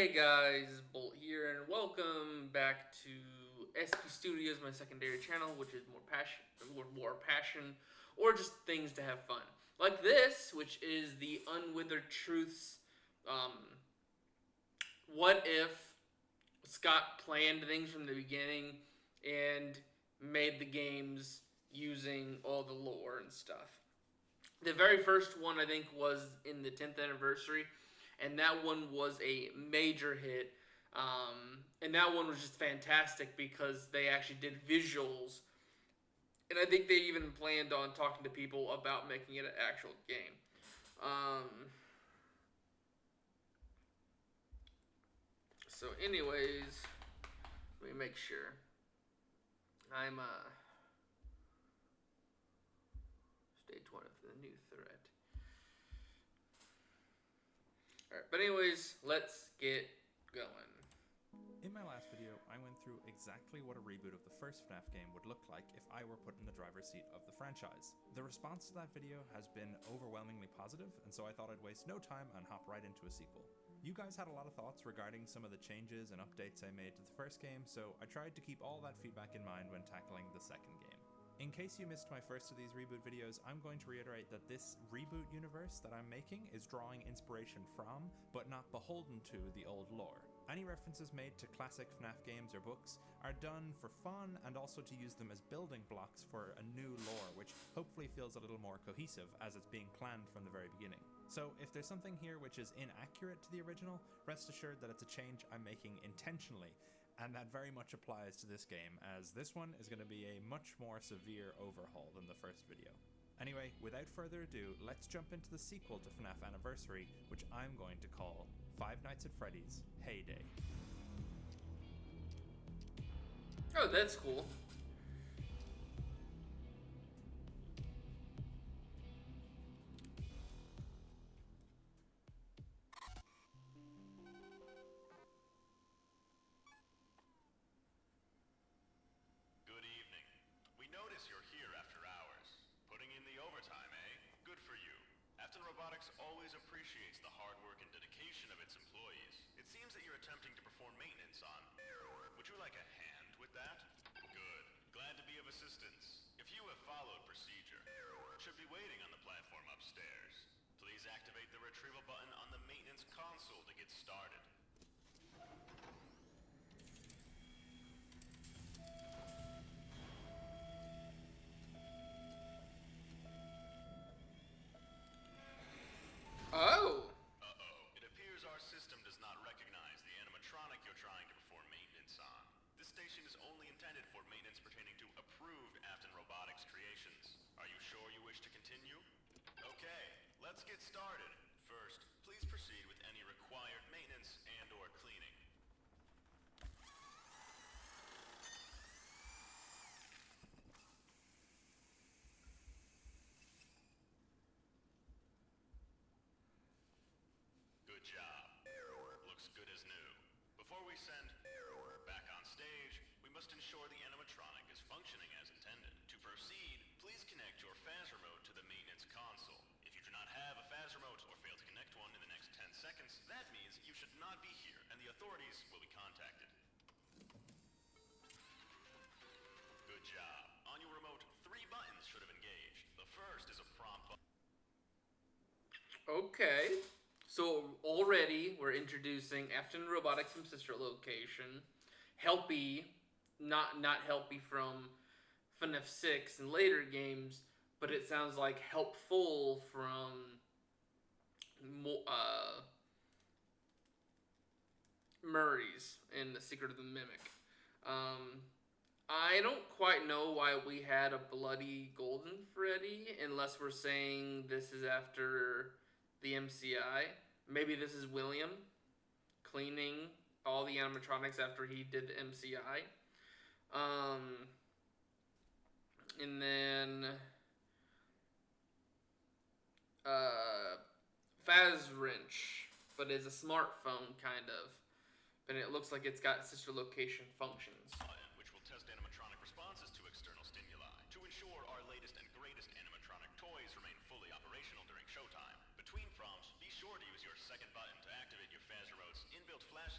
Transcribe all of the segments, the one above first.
Hey guys, Bolt here, and welcome back to SP Studios, my secondary channel, which is more passion, or just things to have fun, like this, which is the Unwithered Truths. What if Scott planned things from the beginning and made the games using all the lore and stuff? The very first one, I think, was in the 10th anniversary, and that one was a major hit. And that one was just fantastic because they actually did visuals, and I think they even planned on talking to people about making it an actual game. Anyways, let me make sure. I'm stage one of the new threat. Alright, but anyways, let's get going. In my last video, I went through exactly what a reboot of the first Fnaf game would look like if I were put in the driver's seat of the franchise. The response to that video has been overwhelmingly positive, and so I thought I'd waste no time and hop right into a sequel. You guys had a lot of thoughts regarding some of the changes and updates I made to the first game, so I tried to keep all that feedback in mind when tackling the second game. In case you missed my first of these reboot videos, I'm going to reiterate that this reboot universe that I'm making is drawing inspiration from, but not beholden to, the old lore. Any references made to classic Fnaf games or books are done for fun and also to use them as building blocks for a new lore, which hopefully feels a little more cohesive as it's being planned from the very beginning. So if there's something here which is inaccurate to the original, rest assured that it's a change I'm making intentionally, and that very much applies to this game, as this one is going to be a much more severe overhaul than the first video. Anyway, without further ado, let's jump into the sequel to FNAF Anniversary, which I'm going to call Five Nights at Freddy's Hayday. Oh, that's cool. Good evening. We notice you're here after hours. Putting in the overtime, eh? Good for you. Afton Robotics always appreciates the hard work and dedication of its employees. It seems that you're attempting to perform maintenance on... Would you like a hand with that? Good. Glad to be of assistance. If you have followed procedure, should be waiting on the platform upstairs. Please activate the retrieval button on the maintenance console to get started. Oh! Uh-oh. It appears our system does not recognize the animatronic you're trying to perform maintenance on. This station is only intended for maintenance pertaining to approved Afton Robotics creations. Are you sure you wish to continue? Okay, let's get started. First, please proceed with any required maintenance and/or cleaning. Good job. Looks good as new. Before we send back on stage, we must ensure the animatronic is functioning as intended. To proceed, please connect your FAS remote to the maintenance console. If you do not have a FAS remote or fail to connect one in the next 10 seconds, that means you should not be here and the authorities will be contacted. Good job. On your remote, 3 buttons should have engaged. The first is a prompt button. Okay. So already we're introducing Afton Robotics from Sister Location, Helpy, not Helpy from Fnaf 6 and later games, but it sounds like Helpful from Murray's in The Secret of the Mimic. I don't quite know why we had a bloody Golden Freddy, unless we're saying this is after the MCI. Maybe this is William cleaning all the animatronics after he did the MCI. And then Faz Wrench, but it's a smartphone kind of. But it looks like it's got sister location functions. Which will test animatronic responses to external stimuli to ensure our latest and greatest animatronic toys remain fully operational during showtime. Between prompts, be sure to use your second button to activate your FAS remote's inbuilt flash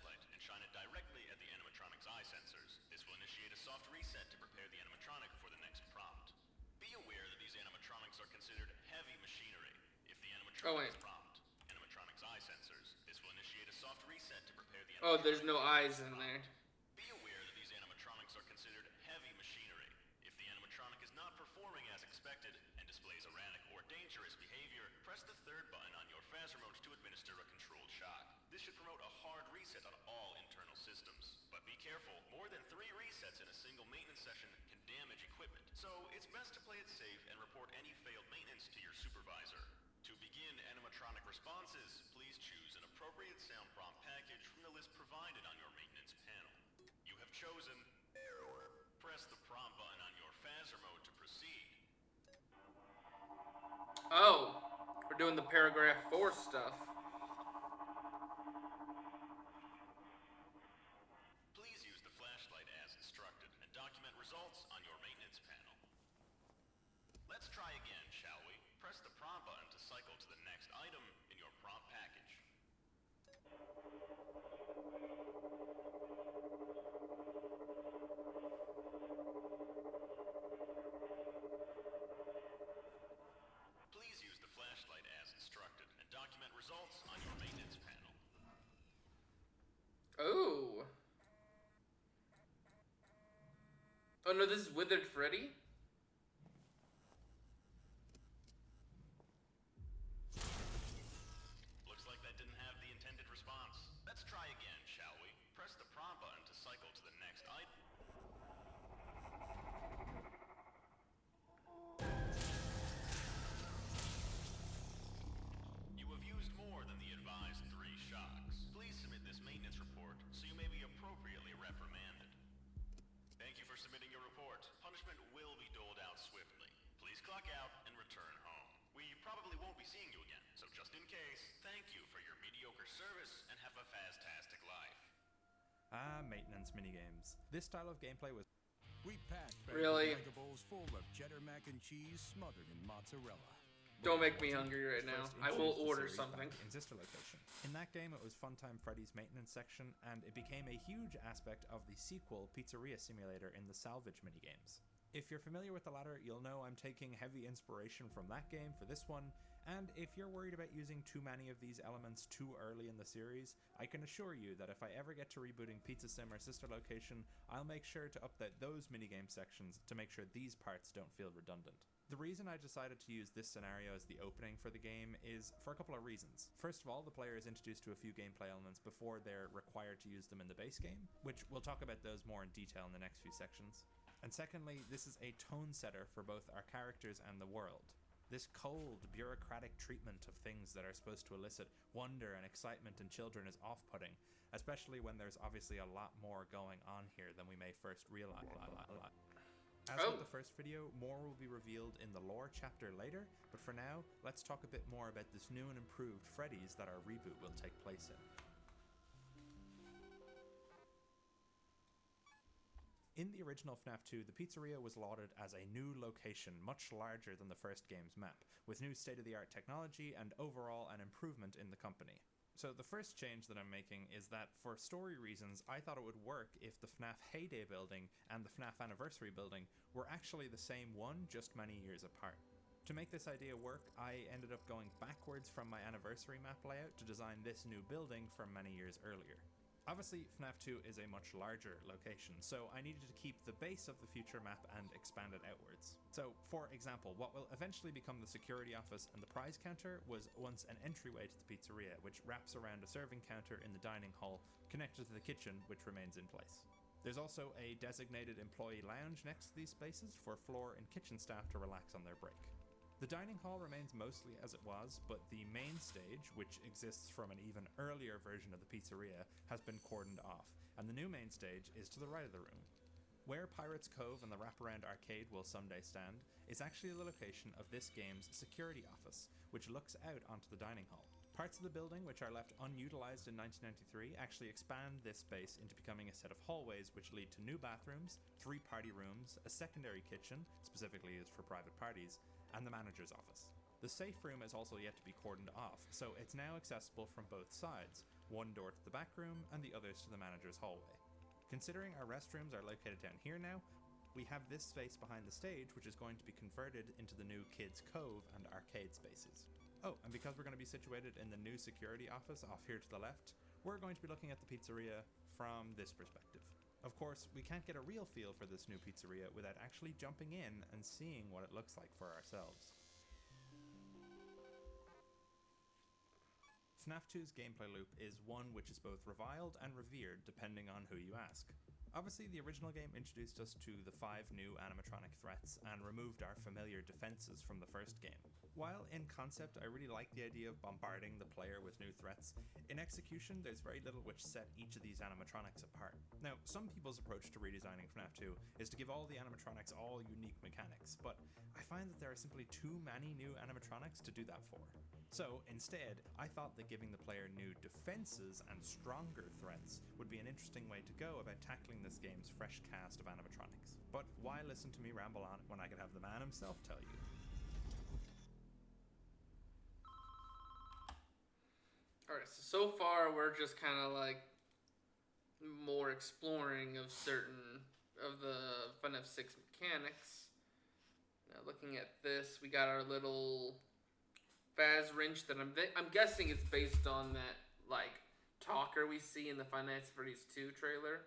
Oh, wait. prompt. Animatronic's eye sensors. This will initiate a soft reset to prepare the Oh, there's no animatronic eyes in there. Be aware that these animatronics are considered heavy machinery. If the animatronic is not performing as expected and displays erratic or dangerous behavior, press the third button on your phaser remote to administer a controlled shock. This should promote a hard reset on all internal systems. But be careful, more than 3 resets in a single maintenance session can damage equipment. So it's best to play it safe and report any failed maintenance to your supervisor. To begin animatronic responses, please choose an appropriate sound prompt package from the list provided on your maintenance panel. You have chosen error. Press the prompt button on your phaser mode to proceed. Oh, we're doing the paragraph 4 stuff. Please use the flashlight as instructed and document results on your maintenance panel. Let's try again, shall we? Press the prompt button to cycle to the next item in your prompt package. Please use the flashlight as instructed and document results on your maintenance panel. Oh. Oh no, this is Withered Freddy? Looks like that didn't have the intended response. Let's try again, shall we? Press the prompt button to cycle to the next item. You have used more than the advised 3 shocks. Please submit this maintenance report so you may be appropriately reprimanded. Thank you for submitting your report. Punishment will be doled out swiftly. Please clock out and return home. We probably won't be seeing you again, so just in case, thank you for your mediocre service and have a fantastic life. Maintenance minigames. This style of gameplay was We packed Really? Mega Bowls full of cheddar mac and cheese smothered in mozzarella. Don't make me hungry right now. first I will introduced the order series something. back in Sister Location. In that game, it was Funtime Freddy's maintenance section, and it became a huge aspect of the sequel Pizzeria Simulator in the salvage minigames. If you're familiar with the latter, you'll know I'm taking heavy inspiration from that game for this one, and if you're worried about using too many of these elements too early in the series, I can assure you that if I ever get to rebooting Pizza Sim or Sister Location, I'll make sure to update those minigame sections to make sure these parts don't feel redundant. The reason I decided to use this scenario as the opening for the game is for a couple of reasons. First of all, the player is introduced to a few gameplay elements before they're required to use them in the base game, which we'll talk about those more in detail in the next few sections. And secondly, this is a tone setter for both our characters and the world. This cold, bureaucratic treatment of things that are supposed to elicit wonder and excitement in children is off-putting, especially when there's obviously a lot more going on here than we may first realize. As with the first video, more will be revealed in the lore chapter later, but for now, let's talk a bit more about this new and improved Freddy's that our reboot will take place in. In the original FNAF 2, the pizzeria was lauded as a new location, much larger than the first game's map, with new state-of-the-art technology and overall an improvement in the company. So the first change that I'm making is that, for story reasons, I thought it would work if the FNAF Hayday building and the FNAF Anniversary building were actually the same one, just many years apart. To make this idea work, I ended up going backwards from my Anniversary map layout to design this new building from many years earlier. Obviously, FNAF 2 is a much larger location, so I needed to keep the base of the future map and expand it outwards. So, for example, what will eventually become the security office and the prize counter was once an entryway to the pizzeria, which wraps around a serving counter in the dining hall, connected to the kitchen, which remains in place. There's also a designated employee lounge next to these spaces for floor and kitchen staff to relax on their break. The dining hall remains mostly as it was, but the main stage, which exists from an even earlier version of the pizzeria, has been cordoned off, and the new main stage is to the right of the room. Where Pirates Cove and the wraparound arcade will someday stand is actually the location of this game's security office, which looks out onto the dining hall. Parts of the building which are left unutilized in 1993 actually expand this space into becoming a set of hallways which lead to new bathrooms, 3 party rooms, a secondary kitchen, specifically used for private parties, and the manager's office. The safe room is also yet to be cordoned off, so it's now accessible from both sides, one door to the back room and the others to the manager's hallway. Considering our restrooms are located down here now, we have this space behind the stage which is going to be converted into the new Kids' Cove and arcade spaces. Oh, and because we're going to be situated in the new security office off here to the left, we're going to be looking at the pizzeria from this perspective. Of course, we can't get a real feel for this new pizzeria without actually jumping in and seeing what it looks like for ourselves. Fnaf 2's gameplay loop is one which is both reviled and revered depending on who you ask. Obviously, the original game introduced us to the 5 new animatronic threats and removed our familiar defenses from the first game. While in concept I really like the idea of bombarding the player with new threats, in execution there's very little which set each of these animatronics apart. Now, some people's approach to redesigning FNAF 2 is to give all the animatronics all unique mechanics, but I find that there are simply too many new animatronics to do that for. So, instead, I thought that giving the player new defenses and stronger threats would be an interesting way to go about tackling this game's fresh cast of animatronics. But why listen to me ramble on when I could have the man himself tell you? Alright, so far we're just kind of like more exploring of certain of the FNAF 6 mechanics. Now looking at this, we got our little Faz wrench that I'm guessing it's based on that like talker we see in the Finance Freddy's 2 trailer.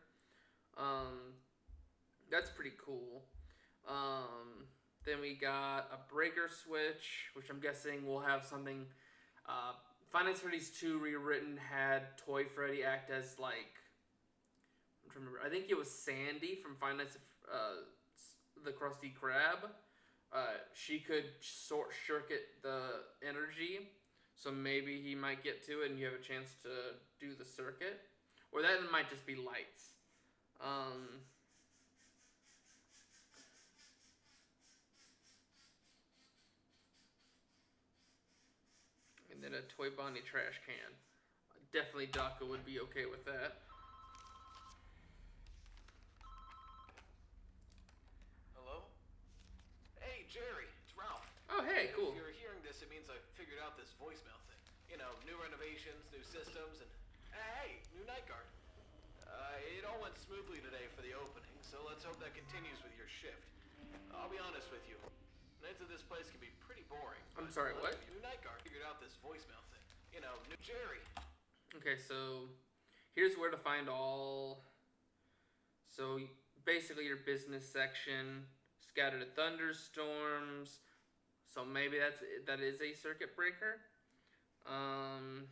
That's pretty cool. Then we got a breaker switch, which I'm guessing will have something. Finance Freddy's 2 rewritten had Toy Freddy act as like, I'm trying to remember. I think it was Sandy from Finance the Krusty Krab. She could circuit the energy, so maybe he might get to it and you have a chance to do the circuit. Or that might just be lights. And then a Toy Bonnie trash can. Definitely Daka would be okay with that. Jerry, it's Ralph. Oh, hey, cool. If you're hearing this, it means I've figured out this voicemail thing. You know, new renovations, new systems, and hey, new night guard. It all went smoothly today for the opening, so let's hope that continues with your shift. I'll be honest with you, nights at this place can be pretty boring. I'm sorry, what? New night guard figured out this voicemail thing. You know, new Jerry. Okay, so here's where to find all. So basically your business section. Scattered thunderstorms, so maybe that is a circuit breaker. I'm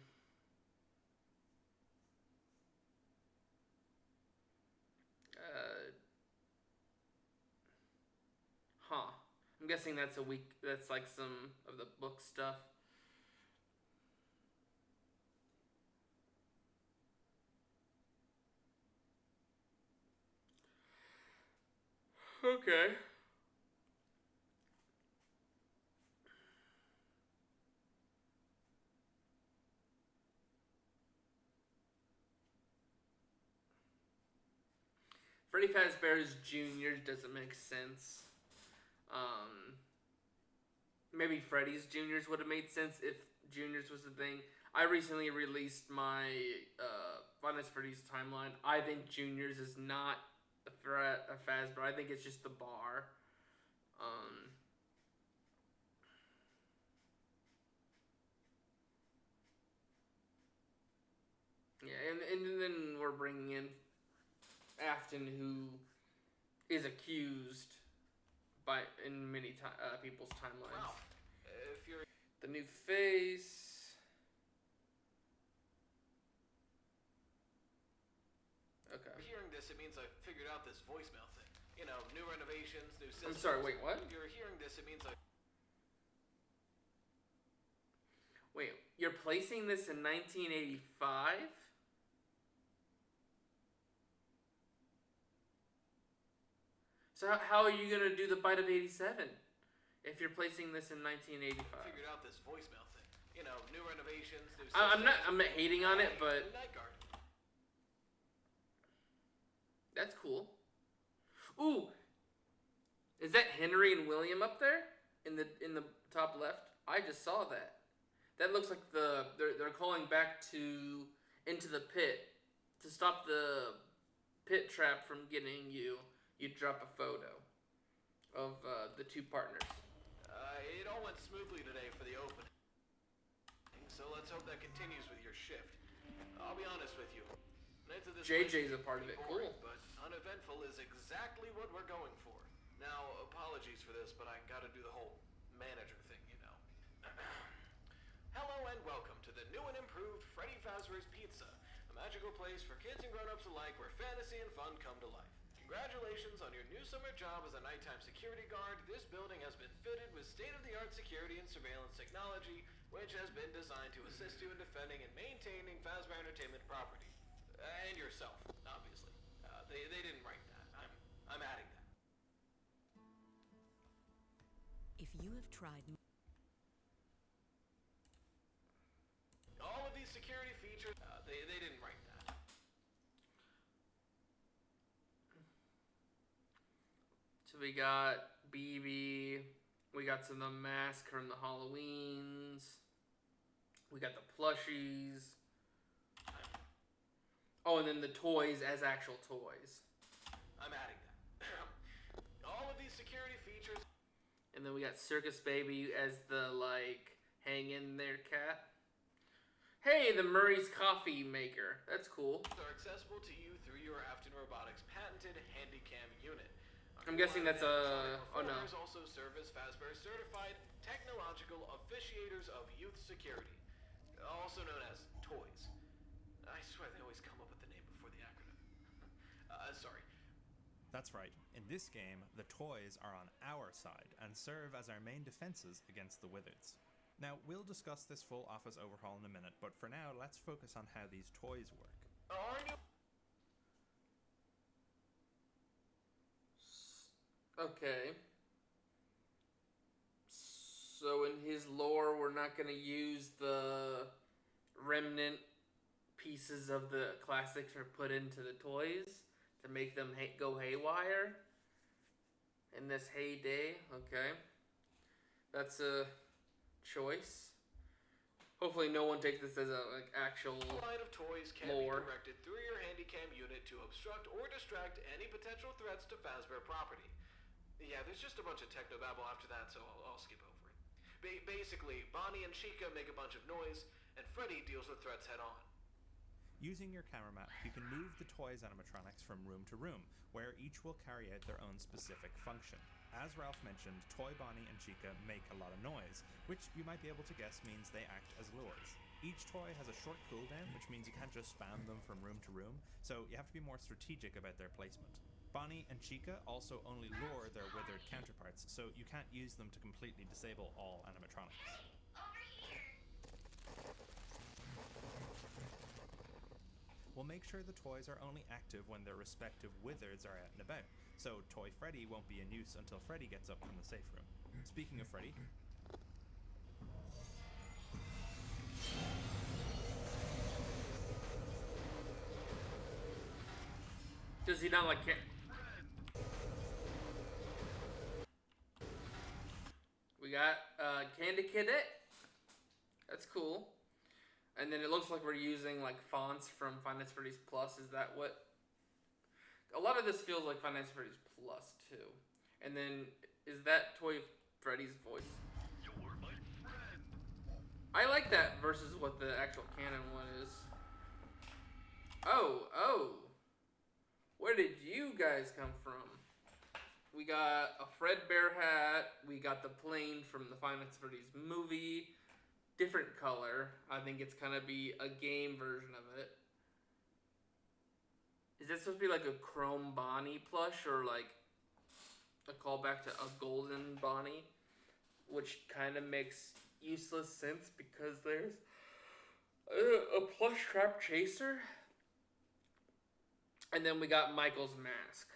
guessing that's that's like some of the book stuff. Okay. Freddy Fazbear's Jr. doesn't make sense. Maybe Freddy's Juniors would have made sense if Juniors was the thing. I recently released my Finance Freddy's timeline. I think Juniors is not a Fazbear. I think it's just the bar. Yeah, and then we're bringing in Afton, who is accused in many people's timelines. Wow. If you're the new face. Okay. hearing this, it means I've figured out this voicemail thing. You know, new renovations, new systems. I'm sorry, wait, what? If you're hearing this, it means I. Wait, you're placing this in 1985? So how are you going to do the bite of 87 if you're placing this in 1985? Figured out this voicemail thing. You know, new renovations, new I'm not hating on it, but new night guard. that's cool. Ooh, is that Henry and William up there in the top left? I just saw that. That looks like they're calling back to Into the Pit to stop the pit trap from getting you. You drop a photo of the two partners. It all went smoothly today for the opening. let's hope that continues with your shift. I'll be honest with you. Nights of this JJ's place a part of can it. be boring, Cool. but uneventful is exactly what we're going for. Now, apologies for this, but I gotta do the whole manager thing, you know. Hello and welcome to the new and improved Freddy Fazbear's Pizza, a magical place for kids and grown-ups alike where fantasy and fun come to life. Congratulations on your new summer job as a nighttime security guard. This building has been fitted with state-of-the-art security and surveillance technology, which has been designed to assist you in defending and maintaining Fazbear Entertainment property. And yourself, obviously. They didn't write that. I'm adding that. If you have tried All of these security features, they didn't write that. So we got BB. We got some of the masks from the Halloweens. We got the plushies. Oh, and then the toys as actual toys. I'm adding that. All of these security features And then we got Circus Baby as the, like, hang in there cat. Hey, the Murray's Coffee Maker. That's cool. are accessible to you through your Afton Robotics patented Handycam unit. I'm guessing that's a... Oh, no. Performers also serve as Fazbear certified technological officiators of youth security, also known as toys. I swear they always come up with the name before the acronym. Sorry. That's right. In this game, the toys are on our side and serve as our main defenses against the Withereds. Now, we'll discuss this full office overhaul in a minute, but for now, let's focus on how these toys work. Are you? Okay. So in his lore, we're not going to use the remnant pieces of the classics are put into the toys to make them go haywire in this Hayday. Okay. That's a choice. Hopefully no one takes this as a actual Line of toys can lore. be directed through your Handycam unit to obstruct or distract any potential threats to Fazbear property. Yeah, there's just a bunch of technobabble after that, so I'll skip over it. Basically, Bonnie and Chica make a bunch of noise, and Freddy deals with threats head-on. Using your camera map, you can move the toys animatronics from room to room, where each will carry out their own specific function. As Ralph mentioned, Toy Bonnie and Chica make a lot of noise, which you might be able to guess means they act as lures. Each toy has a short cooldown, which means you can't just spam them from room to room, so you have to be more strategic about their placement. Bonnie and Chica also only lure their withered counterparts, so you can't use them to completely disable all animatronics. We'll make sure the toys are only active when their respective wizards are out and about, so Toy Freddy won't be in use until Freddy gets up from the safe room. Speaking of Freddy, Does he not like it? We got Candy Kid It. That's cool. And then it looks like we're using like fonts from Five Nights at Freddy's Plus. Is that what? A lot of this feels like Five Nights at Freddy's Plus too. And then is that Toy Freddy's voice? You're my friend. I like that versus what the actual canon one is. Oh. Where did you guys come from? We got a Fredbear hat. We got the plane from the Five Nights at Freddy's movie. Different color. I think it's gonna be a game version of it. Is this supposed to be like a Chrome Bonnie plush or like a callback to a Golden Bonnie? Which kind of makes useless sense because there's a plush trap chaser. And then we got Michael's mask.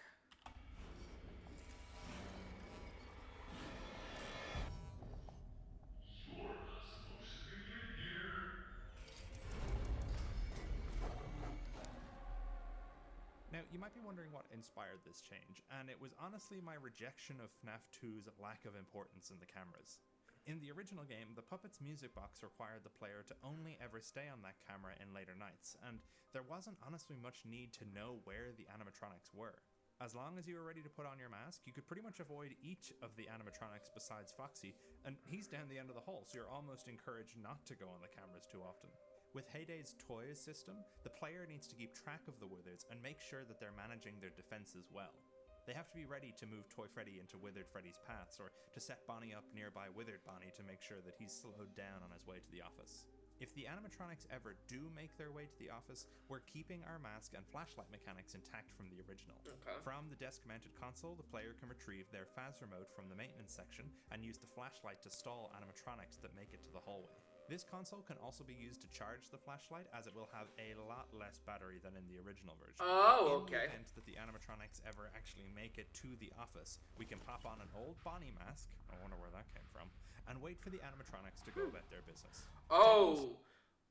now you might be wondering what inspired this change, and it was honestly my rejection of FNAF 2's lack of importance in the cameras. In the original game, the puppet's music box required the player to only ever stay on that camera in later nights, and there wasn't honestly much need to know where the animatronics were. As long as you were ready to put on your mask, you could pretty much avoid each of the animatronics besides Foxy, and he's down the end of the hall, so you're almost encouraged not to go on the cameras too often. With Hayday's toys system, the player needs to keep track of the Withers and make sure that they're managing their defenses well. They have to be ready to move Toy Freddy into Withered Freddy's paths, or to set Bonnie up nearby Withered Bonnie to make sure that he's slowed down on his way to the office. If the animatronics ever do make their way to the office, we're keeping our mask and flashlight mechanics intact from the original. Okay. From the desk-mounted console, the player can retrieve their Faz remote from the maintenance section and use the flashlight to stall animatronics that make it to the hallway. This console can also be used to charge the flashlight, as it will have a lot less battery than in the original version. Oh, okay. In the event that the animatronics ever actually make it to the office, we can pop on an old Bonnie mask, I wonder where that came from, and wait for the animatronics to go about their business. Oh,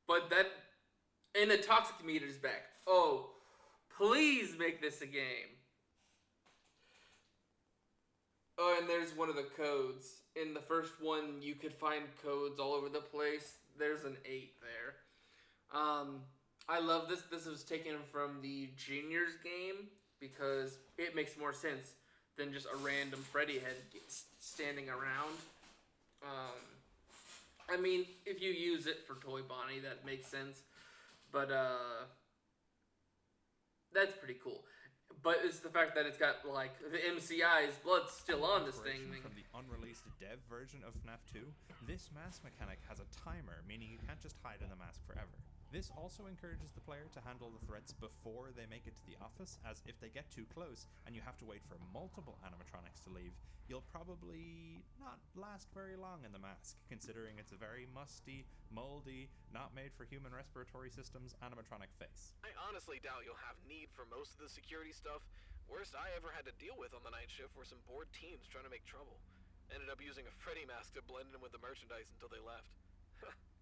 but that... And the toxic meter's back. Oh, please make this a game. Oh, and there's one of the codes. In the first one, you could find codes all over the place. There's an 8 there. I love this. This was taken from the Juniors game because it makes more sense than just a random Freddy head standing around. I mean, if you use it for Toy Bonnie, that makes sense. But, that's pretty cool. But it's the fact that it's got, like, the MCI's blood still on this thing. From the unreleased dev version of Fnaf 2, this mask mechanic has a timer, meaning you can't just hide in the mask forever. This also encourages the player to handle the threats before they make it to the office, as if they get too close and you have to wait for multiple animatronics to leave, you'll probably not last very long in the mask, considering it's a very musty, moldy, not made for human respiratory systems animatronic face. I honestly doubt you'll have need for most of the security stuff. Worst I ever had to deal with on the night shift were some bored teens trying to make trouble. Ended up using a Freddy mask to blend in with the merchandise until they left.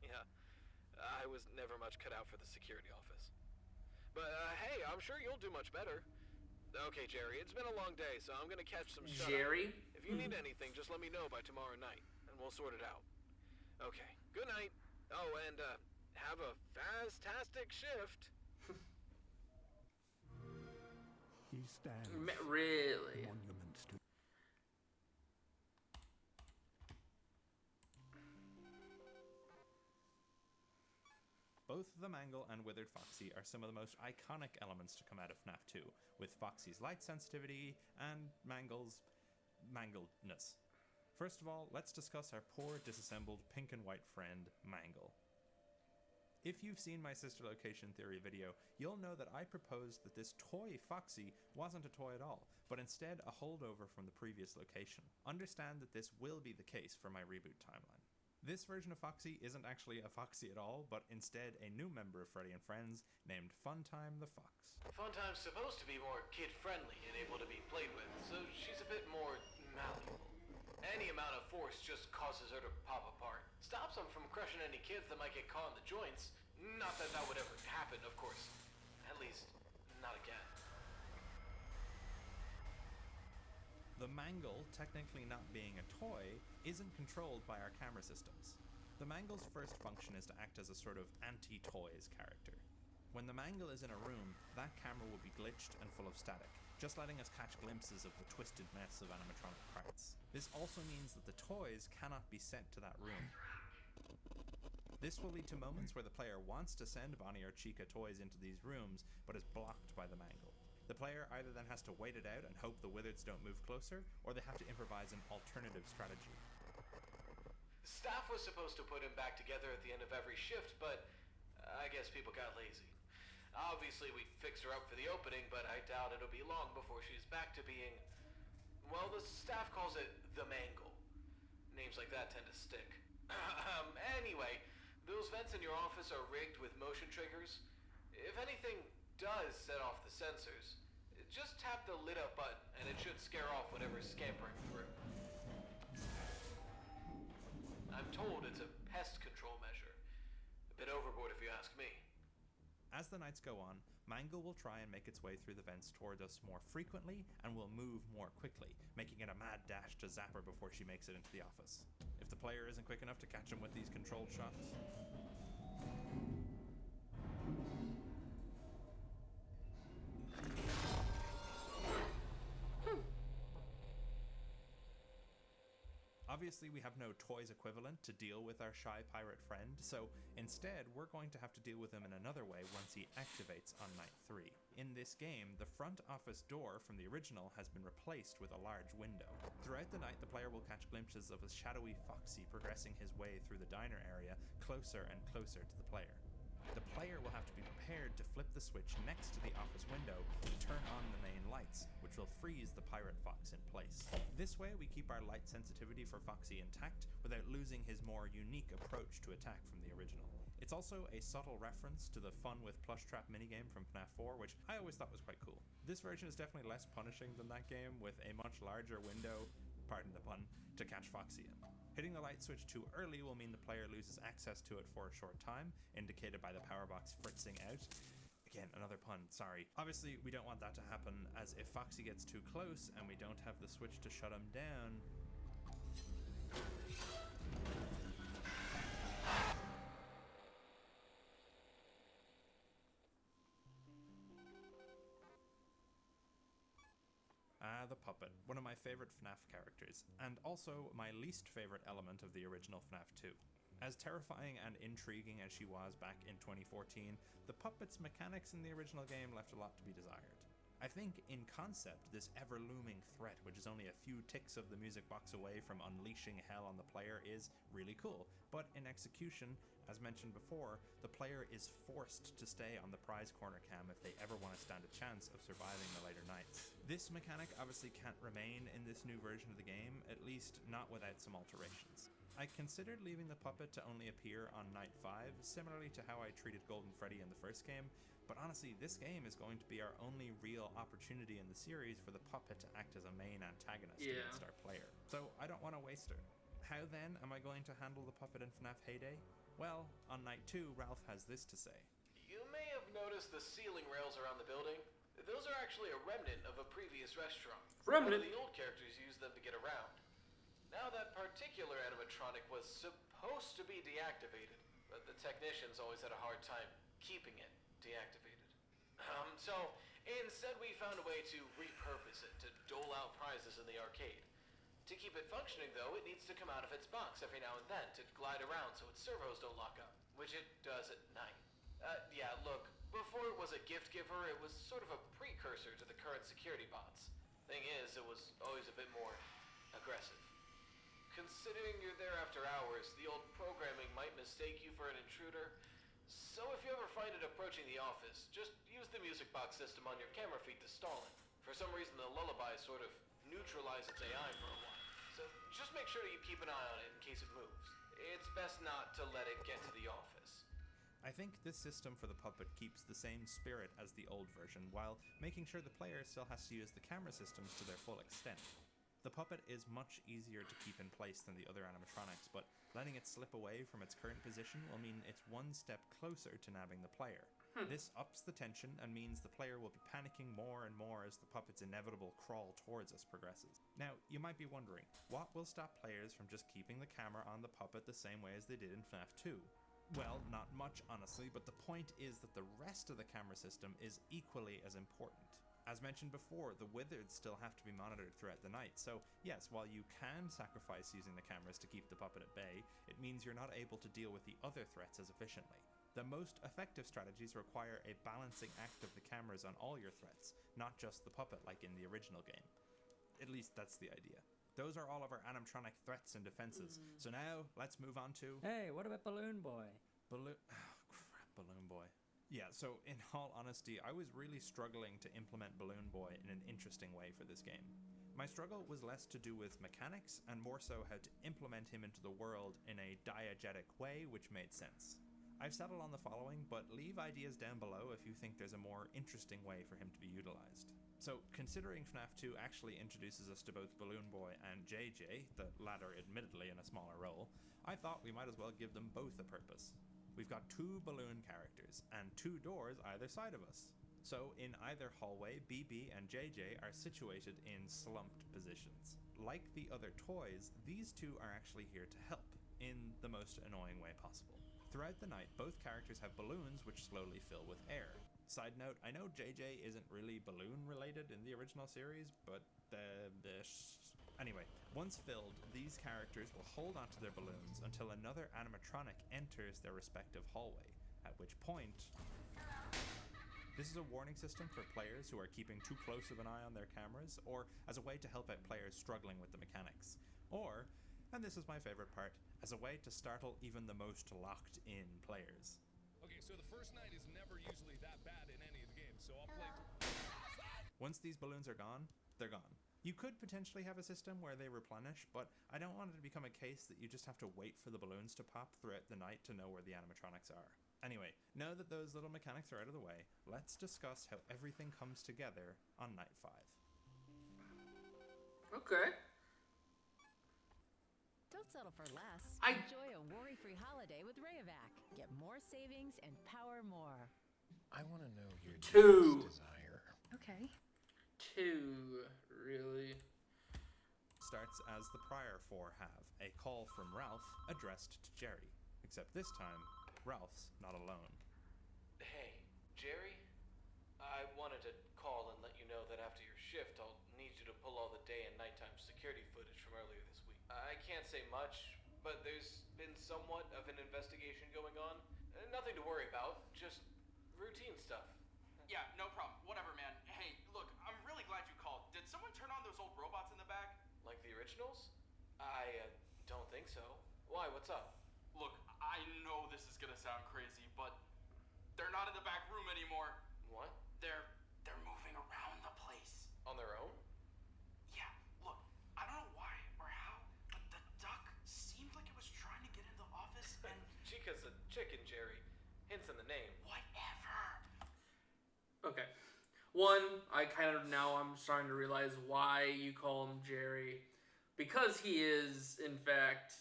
Yeah, I was never much cut out for the security office. But hey, I'm sure you'll do much better. Okay, Jerry, it's been a long day, so I'm gonna catch some shut-eye. Jerry? If you need anything, just let me know by tomorrow night, and we'll sort it out. Okay, good night. Oh, and have a fantastic shift. He stands Really? monuments to Both the Mangle and Withered Foxy are some of the most iconic elements to come out of Fnaf 2, with Foxy's light sensitivity and Mangle's mangledness. First of all, let's discuss our poor, disassembled pink and white friend, Mangle. If you've seen my sister location theory video, you'll know that I proposed that this toy Foxy wasn't a toy at all, but instead a holdover from the previous location. Understand that this will be the case for my reboot timeline. This version of Foxy isn't actually a Foxy at all, but instead a new member of Freddy and Friends named Funtime the Fox. Funtime's supposed to be more kid-friendly and able to be played with, so she's a bit more malleable. Any amount of force just causes her to pop apart. Stops them from crushing any kids that might get caught in the joints. Not that that would ever happen, of course. At least, not again. The Mangle, technically not being a toy, isn't controlled by our camera systems. The Mangle's first function is to act as a sort of anti-toys character. When the Mangle is in a room, that camera will be glitched and full of static, just letting us catch glimpses of the twisted mess of animatronic parts. This also means that the toys cannot be sent to that room. This will lead to moments where the player wants to send Bonnie or Chica toys into these rooms, but is blocked by the Mangle. The player either then has to wait it out and hope the Withereds don't move closer, or they have to improvise an alternative strategy. Staff was supposed to put him back together at the end of every shift, but I guess people got lazy. Obviously, we fixed her up for the opening, but I doubt it'll be long before she's back to being... Well, the staff calls it the Mangle. Names like that tend to stick. Anyway, those vents in your office are rigged with motion triggers. If anything does set off the sensors, just tap the lit up button and it should scare off whatever's scampering through. I'm told it's a pest control measure. A bit overboard if you ask me. As the nights go on, Mangle will try and make its way through the vents toward us more frequently and will move more quickly, making it a mad dash to zap her before she makes it into the office. If the player isn't quick enough to catch him with these controlled shots... Obviously, we have no toys equivalent to deal with our shy pirate friend, so instead, we're going to have to deal with him in another way once he activates on night 3. In this game, the front office door from the original has been replaced with a large window. Throughout the night, the player will catch glimpses of a shadowy Foxy progressing his way through the diner area, closer and closer to the player. The player will have to be prepared to flip the switch next to the office window to turn on the main lights, which will freeze the pirate fox in place. This way, we keep our light sensitivity for Foxy intact without losing his more unique approach to attack from the original. It's also a subtle reference to the fun with plush trap minigame from Fnaf 4, which I always thought was quite cool. This version is definitely less punishing than that game, with a much larger window, pardon the pun, to catch Foxy in. Hitting the light switch too early will mean the player loses access to it for a short time, indicated by the power box fritzing out. Again, another pun, sorry. Obviously, we don't want that to happen, as if Foxy gets too close and we don't have the switch to shut him down... the puppet, one of my favorite FNAF characters, and also my least favorite element of the original FNAF 2. As terrifying and intriguing as she was back in 2014, the puppet's mechanics in the original game left a lot to be desired. I think, in concept, this ever-looming threat, which is only a few ticks of the music box away from unleashing hell on the player, is really cool, but in execution, as mentioned before, the player is forced to stay on the prize corner cam if they ever want to stand a chance of surviving the later nights. This mechanic obviously can't remain in this new version of the game, at least not without some alterations. I considered leaving the puppet to only appear on night 5, similarly to how I treated Golden Freddy in the first game, but honestly, this game is going to be our only real opportunity in the series for the puppet to act as a main antagonist against our player. So I don't want to waste her. How then am I going to handle the puppet in FNAF Hayday? Well, on night 2, Ralph has this to say. You may have noticed the ceiling rails around the building. Those are actually a remnant of a previous restaurant. Remnant? One of the old characters used them to get around. Now, that particular animatronic was supposed to be deactivated, but the technicians always had a hard time keeping it deactivated. So instead we found a way to repurpose it to dole out prizes in the arcade. To keep it functioning, though, it needs to come out of its box every now and then to glide around so its servos don't lock up, which it does at night. Yeah, look, before it was a gift giver, it was sort of a precursor to the current security bots. Thing is, it was always a bit more aggressive. Considering you're there after hours, the old programming might mistake you for an intruder. So if you ever find it approaching the office, just use the music box system on your camera feed to stall it. For some reason, the lullaby sort of neutralized its AI for a while. So just make sure that you keep an eye on it in case it moves. It's best not to let it get to the office. I think this system for the puppet keeps the same spirit as the old version, while making sure the player still has to use the camera systems to their full extent. The puppet is much easier to keep in place than the other animatronics, but letting it slip away from its current position will mean it's one step closer to nabbing the player. This ups the tension and means the player will be panicking more and more as the puppet's inevitable crawl towards us progresses. Now, you might be wondering, what will stop players from just keeping the camera on the puppet the same way as they did in FNAF 2? Well, not much, honestly, but the point is that the rest of the camera system is equally as important. As mentioned before, the Withered still have to be monitored throughout the night, so yes, while you can sacrifice using the cameras to keep the puppet at bay, it means you're not able to deal with the other threats as efficiently. The most effective strategies require a balancing act of the cameras on all your threats, not just the puppet like in the original game. At least that's the idea. Those are all of our animatronic threats and defenses, so now let's move on to... Hey, what about Balloon Boy? Oh crap, Balloon Boy. Yeah, so in all honesty, I was really struggling to implement Balloon Boy in an interesting way for this game. My struggle was less to do with mechanics, and more so how to implement him into the world in a diegetic way which made sense. I've settled on the following, but leave ideas down below if you think there's a more interesting way for him to be utilized. So, considering FNAF 2 actually introduces us to both Balloon Boy and JJ, the latter admittedly in a smaller role, I thought we might as well give them both a purpose. We've got 2 balloon characters, and 2 doors either side of us. So, in either hallway, BB and JJ are situated in slumped positions. Like the other toys, these 2 are actually here to help, in the most annoying way possible. Throughout the night, both characters have balloons which slowly fill with air. Side note, I know JJ isn't really balloon related in the original series, but Anyway, once filled, these characters will hold onto their balloons until another animatronic enters their respective hallway, at which point... This is a warning system for players who are keeping too close of an eye on their cameras, or as a way to help out players struggling with the mechanics. Or, and this is my favorite part, as a way to startle even the most locked-in players. Okay, so the first night is never usually that bad in any of the games, so I'll play... Once these balloons are gone, they're gone. You could potentially have a system where they replenish, but I don't want it to become a case that you just have to wait for the balloons to pop throughout the night to know where the animatronics are. Anyway, now that those little mechanics are out of the way, let's discuss how everything comes together on night 5. Okay. Don't settle for less. I- Enjoy a worry-free holiday with Rayovac. Get more savings and power more. I want to know your 2. deepest desire. Okay. 2, really? Starts as the prior 4 have, a call from Ralph addressed to Jerry. Except this time, Ralph's not alone. Hey, Jerry? I wanted to call and let you know that after your shift, I'll need you to pull all the day and nighttime security footage from earlier this week. I can't say much, but there's been somewhat of an investigation going on. Nothing to worry about, just routine stuff. Yeah, no problem. Whatever, man. Hey, look, I'm really glad you called. Did someone turn on those old robots in the back? Like the originals? I don't think so. Why, what's up? Look, I know this is gonna sound crazy, but they're not in the back room anymore. What? They're moving around the place. On their own? Yeah, look, I don't know why or how, but the duck seemed like it was trying to get into the office and Chica's a chicken, Jerry. Hints in the name. whatever. Okay. One, I'm starting to realize why you call him Jerry. Because he is, in fact,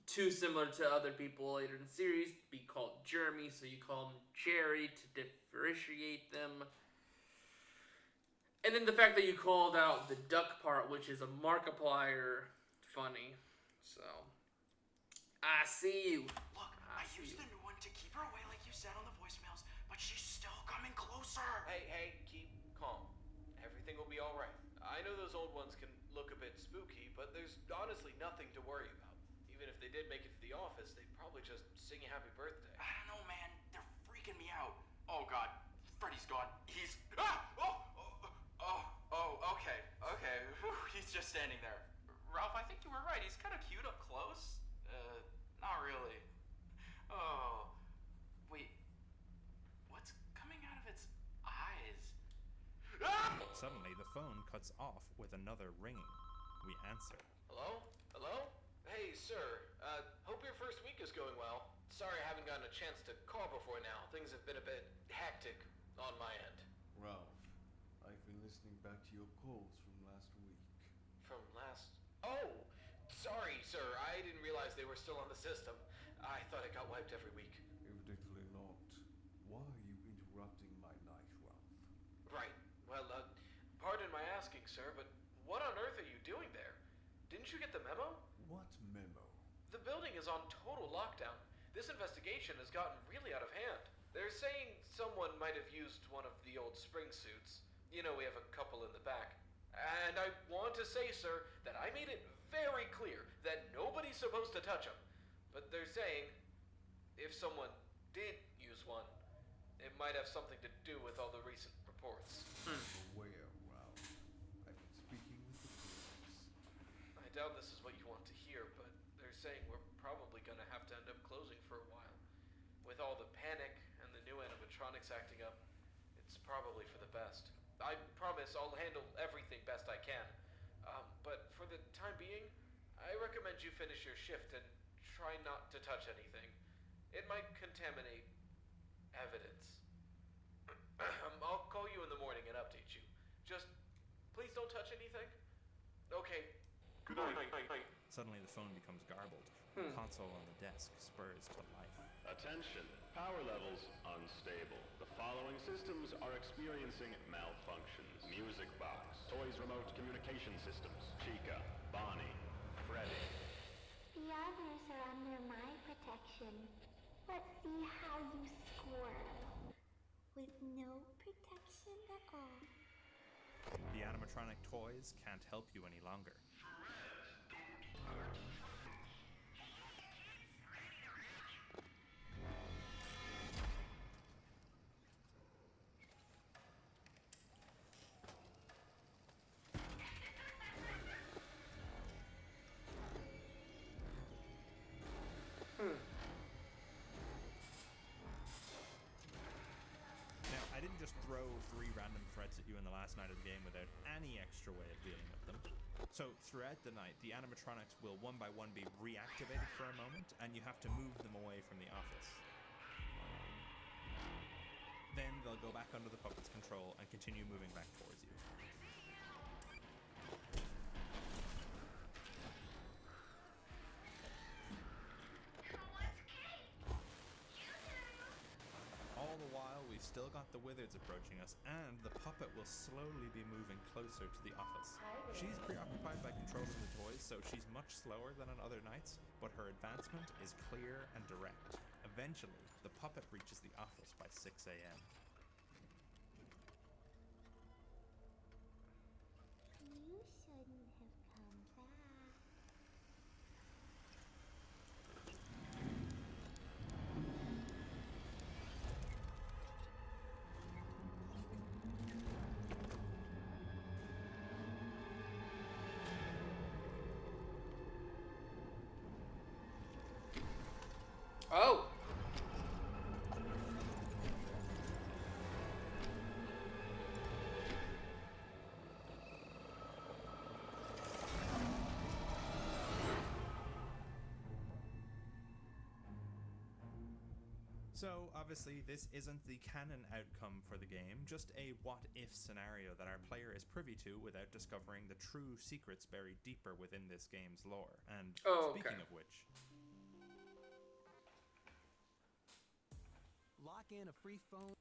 too similar to other people later in the series, be called Jeremy, so you call him Jerry to differentiate them. And then the fact that you called out the duck part, which is a Markiplier, funny. So, I see you. Look, I used the new one to keep her away like you said on the voicemails, but she's still coming closer. Hey, keep calm. Everything will be alright. I know those old ones can look a bit spooky, but there's honestly nothing to worry about. Even if they did make it to the office, they'd probably just sing you happy birthday. I don't know, man. They're freaking me out. Oh, God. Freddy's gone. He's... Ah! Okay. Whew, he's just standing there. Ralph, I think you were right. He's kind of cute up close. Not really. Oh. Wait. What's coming out of its eyes? Ah! Suddenly, the phone cuts off with another ringing. We answer. Hello? Hey, sir. Hope your first week is going well. Sorry I haven't gotten a chance to call before now. Things have been a bit hectic on my end. Ralph, I've been listening back to your calls from last week. From last... Oh! Sorry, sir. I didn't realize they were still on the system. I thought it got wiped every week. Evidently not. Why are you interrupting my night, Ralph? Right. Well, pardon my asking, sir, but what on earth are you doing there? Didn't you get the memo? What memo? The building is on total lockdown. This investigation has gotten really out of hand. They're saying someone might have used one of the old spring suits. You know, we have a couple in the back. And I want to say, sir, that I made it very clear that nobody's supposed to touch them. But they're saying, if someone did use one, it might have something to do with all the recent reports. Where, Ralph? I've been speaking with the police. I doubt this is what you want to hear, but they're saying we're probably gonna have to end up closing for a while. With all the panic and the new animatronics acting up, it's probably for the best. I promise I'll handle everything best I can. But for the time being, I recommend you finish your shift and try not to touch anything. It might contaminate evidence. I'll call you in the morning and update you. Just please don't touch anything. Okay. Good night. Suddenly, the phone becomes garbled. The console on the desk spurs to life. Attention. Power levels unstable. The following systems are experiencing malfunctions. Music box, toys remote communication systems, Chica, Bonnie, Freddy. The others are under my protection. Let's see how you squirm. With no protection at all. The animatronic toys can't help you any longer. Now, I didn't just throw 3 random threats at you in the last night of the game without any extra way of dealing with them. So, throughout the night, the animatronics will one by one be reactivated for a moment, and you have to move them away from the office. Then they'll go back under the puppet's control and continue moving back towards you. All the while, we've still got the Wizards approaching us, and the puppet will slowly be moving closer to the office. She's preoccupied by controlling the toys, so she's much slower than on other nights, but her advancement is clear and direct. Eventually, the puppet reaches the office by 6 a.m. You shouldn't have come back. Oh! So, obviously, this isn't the canon outcome for the game, just a what-if scenario that our player is privy to without discovering the true secrets buried deeper within this game's lore. And speaking of which... Lock in a free phone.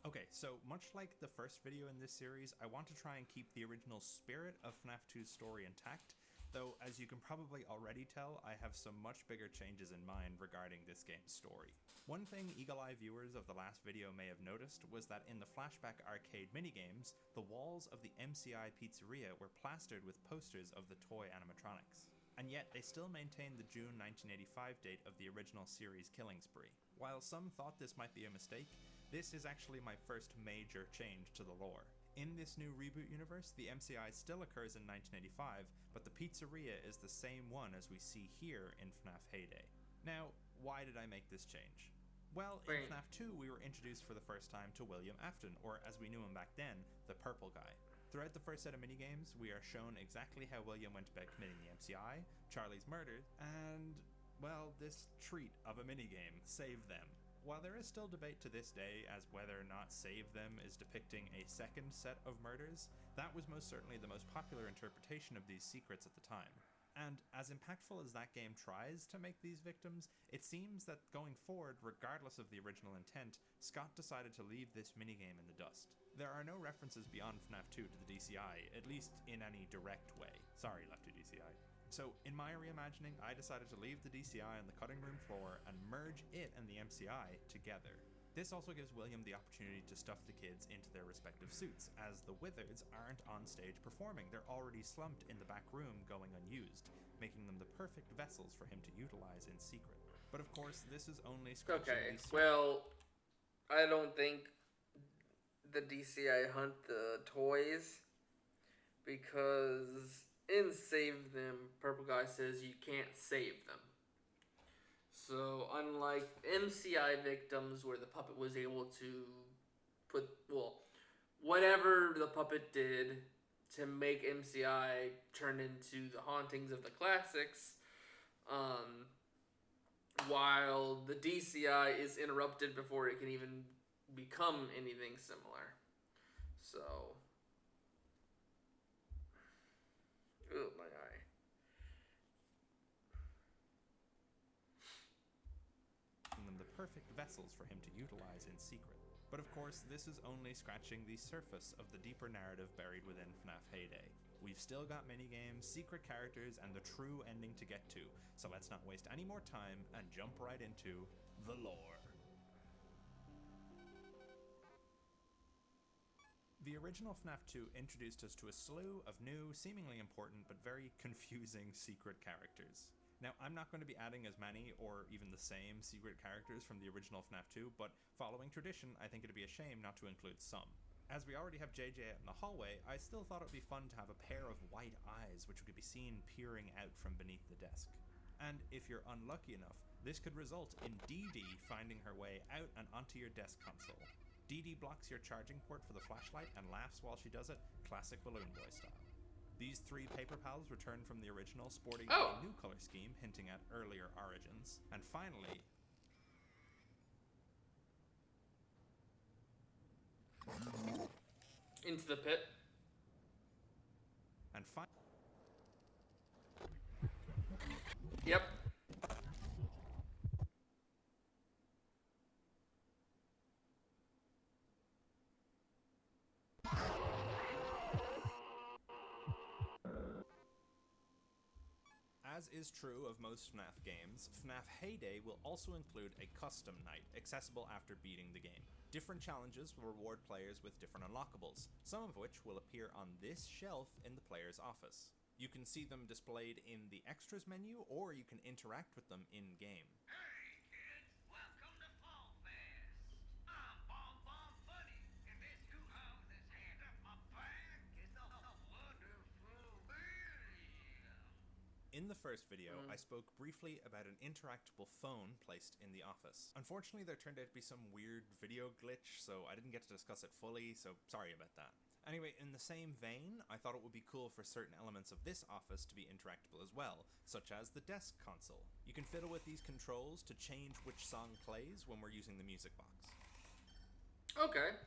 Okay, so much like the first video in this series, I want to try and keep the original spirit of FNAF 2's story intact, though as you can probably already tell, I have some much bigger changes in mind regarding this game's story. One thing eagle-eye viewers of the last video may have noticed was that in the flashback arcade minigames, the walls of the MCI pizzeria were plastered with posters of the toy animatronics. And yet, they still maintain the June 1985 date of the original series killing spree. While some thought this might be a mistake, this is actually my first major change to the lore. In this new reboot universe, the MCI still occurs in 1985, but the pizzeria is the same one as we see here in FNAF Hayday. Now, why did I make this change? Well, in FNAF 2, we were introduced for the first time to William Afton, or as we knew him back then, the Purple Guy. Throughout the first set of minigames, we are shown exactly how William went about committing the MCI, Charlie's murder, and, well, this treat of a minigame, Save Them. While there is still debate to this day as whether or not Save Them is depicting a second set of murders, that was most certainly the most popular interpretation of these secrets at the time. And as impactful as that game tries to make these victims, it seems that going forward, regardless of the original intent, Scott decided to leave this minigame in the dust. There are no references beyond FNAF 2 to the DCI, at least in any direct way. Sorry, Lefty DCI. So, in my reimagining, I decided to leave the DCI on the cutting room floor and merge it and the MCI together. This also gives William the opportunity to stuff the kids into their respective suits, as the Wizards aren't on stage performing, they're already slumped in the back room going unused, making them the perfect vessels for him to utilize in secret. But of course, this is only scratching the surface. Well, I don't think the DCI hunt the toys, because in Save Them, Purple Guy says you can't save them. So, unlike MCI victims where the puppet was able to put, well, whatever the puppet did to make MCI turn into the hauntings of the classics, while the DCI is interrupted before it can even become anything similar. So, oh my eye. Them the perfect vessels for him to utilize in secret. But of course, this is only scratching the surface of the deeper narrative buried within FNAF Hayday. We've still got minigames, secret characters, and the true ending to get to, so let's not waste any more time and jump right into the lore. The original FNAF 2 introduced us to a slew of new, seemingly important, but very confusing secret characters. Now, I'm not going to be adding as many, or even the same, secret characters from the original FNAF 2, but following tradition, I think it'd be a shame not to include some. As we already have JJ out in the hallway, I still thought it would be fun to have a pair of white eyes which could be seen peering out from beneath the desk. And if you're unlucky enough, this could result in Dee Dee finding her way out and onto your desk console. Dee Dee blocks your charging port for the flashlight and laughs while she does it, classic Balloon Boy style. These 3 paper pals return from the original, sporting a new color scheme hinting at earlier origins. And finally... Into the pit. And Yep. As is true of most FNAF games, FNAF Hayday will also include a custom night, accessible after beating the game. Different challenges will reward players with different unlockables, some of which will appear on this shelf in the player's office. You can see them displayed in the extras menu, or you can interact with them in-game. Hey kids, welcome to Fall Fest. I'm Bon Bon Bunny, and this Hoo-Ho's hand up my back is a wonderful video. In the first video, I spoke briefly about an interactable phone placed in the office. Unfortunately, there turned out to be some weird video glitch, so I didn't get to discuss it fully, so sorry about that. Anyway, in the same vein, I thought it would be cool for certain elements of this office to be interactable as well, such as the desk console. You can fiddle with these controls to change which song plays when we're using the music box. Okay.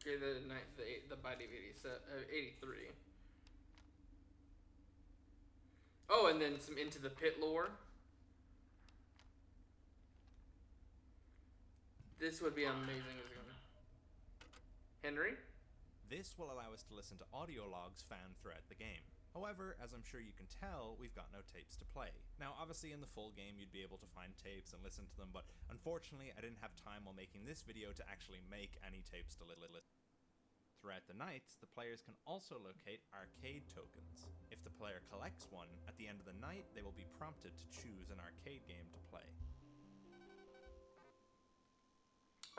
Okay, the body of 83. Oh, and then some Into the Pit lore. This would be amazing, isn't it? Henry? This will allow us to listen to audio logs found throughout the game. However, as I'm sure you can tell, we've got no tapes to play. Now, obviously in the full game you'd be able to find tapes and listen to them, but unfortunately I didn't have time while making this video to actually make any tapes to listen. Throughout the nights, the players can also locate arcade tokens. If the player collects one, at the end of the night they will be prompted to choose an arcade game to play.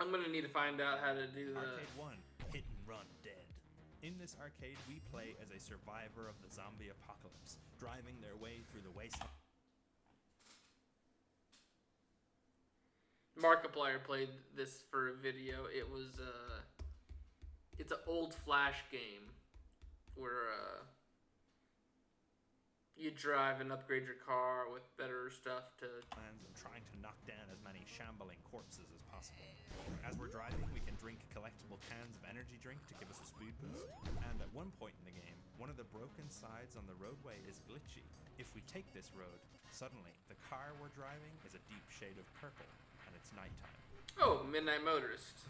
I'm gonna need to find out how to do the... Arcade 1, Hit and Run Dead. In this arcade, we play as a survivor of the zombie apocalypse, driving their way through the wasteland. Markiplier played this for a video. It was, it's an old Flash game where, you drive and upgrade your car with better stuff to... And trying to knock down as many shambling corpses as possible. As we're driving, we can drink collectible cans of energy drink to give us a speed boost. And at one point in the game, one of the broken sides on the roadway is glitchy. If we take this road, suddenly the car we're driving is a deep shade of purple, and it's nighttime. Oh, Midnight Motorist.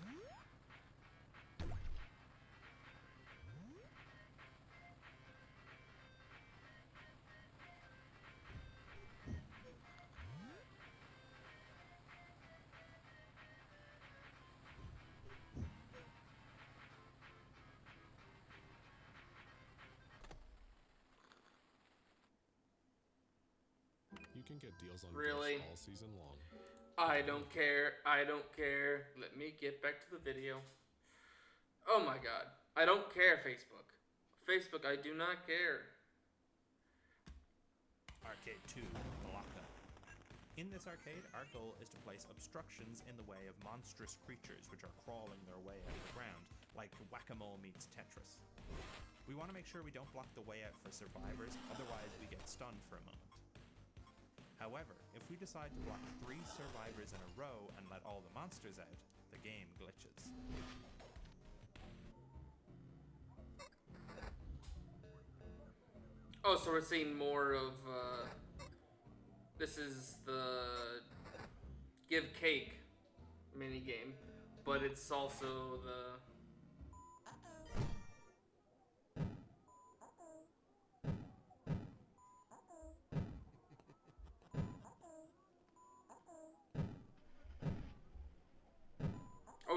You can get deals on Really? gifts all season long. I don't care. I don't care. Let me get back to the video. Oh my god. I don't care, Facebook. Facebook, I do not care. Arcade 2, Malacca. In this arcade, our goal is to place obstructions in the way of monstrous creatures which are crawling their way out of the ground, like Whack-A-Mole meets Tetris. We want to make sure we don't block the way out for survivors, otherwise we get stunned for a moment. However, if we decide to block 3 survivors in a row and let all the monsters out, the game glitches. Oh, so we're seeing more of, this is the Give Cake minigame, but it's also the...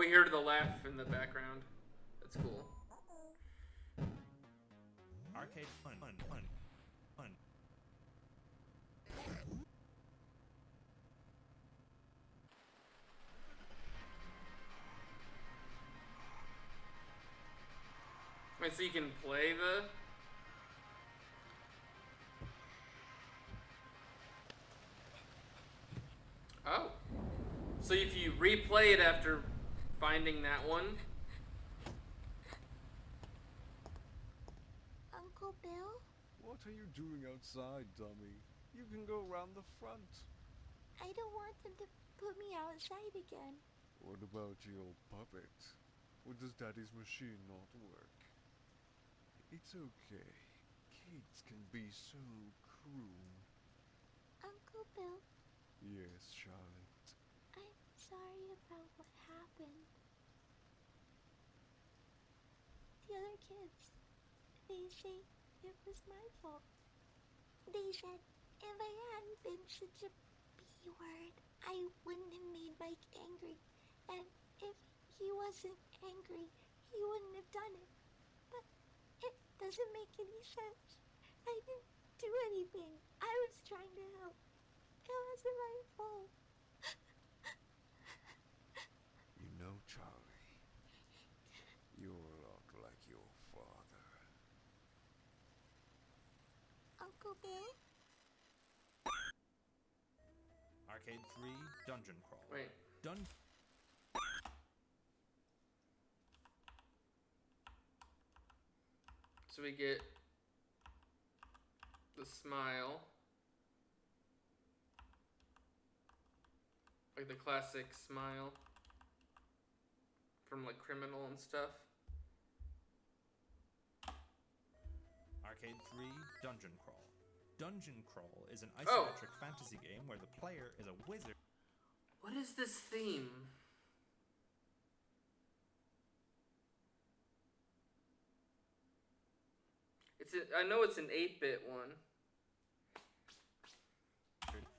we heard the laugh in the background. That's cool. Arcade fun. Wait, so you can play the... Oh. So if you replay it after finding that one... Uncle Bill? What are you doing outside, dummy? You can go around the front. I don't want them to put me outside again. What about your puppet? Or does Daddy's machine not work? It's okay. Kids can be so cruel. Uncle Bill, Yes, Charlotte. I'm sorry about what happened. The other kids, they say it was my fault. They said if I hadn't been such a B-word, I wouldn't have made Mike angry. And if he wasn't angry, he wouldn't have done it. But it doesn't make any sense. I didn't do anything. I was trying to help. It wasn't my fault. You know, Charlie, you're a lot like your father. Uncle Bill? Arcade 3 Dungeon Crawl. Wait. So we get the smile. Like the classic smile from like Criminal and stuff. Arcade 3 Dungeon Crawl. Dungeon Crawl is an isometric fantasy game where the player is a wizard. What is this theme? I know it's an 8-bit one.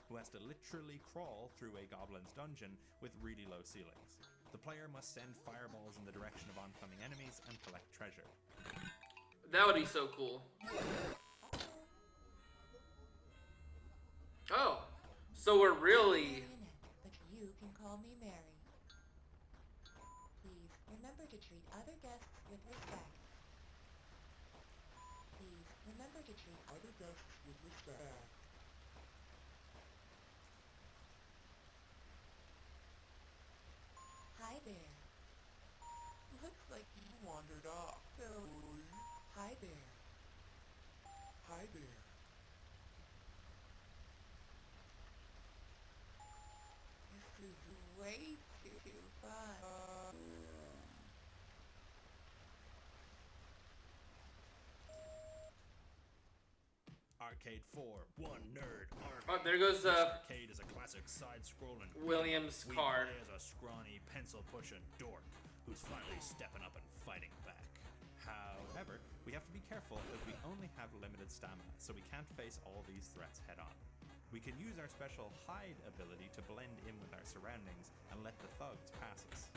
Who has to literally crawl through a goblin's dungeon with really low ceilings. The player must send fireballs in the direction of oncoming enemies and collect treasure. That would be so cool. Oh, so we're really... But you can call me Mary. Please remember to treat other guests with respect. Please remember to treat other guests with respect. Hi there. Looks like you wandered off. Hi there. Hi there. This is way too fun. Arcade 4, one nerd. Oh, there goes This arcade is a classic side-scrolling. William's we car. play as a scrawny, pencil-pushing dork who's finally stepping up and fighting back. However, we have to be careful as we only have limited stamina, so we can't face all these threats head-on. We can use our special hide ability to blend in with our surroundings and let the thugs pass us.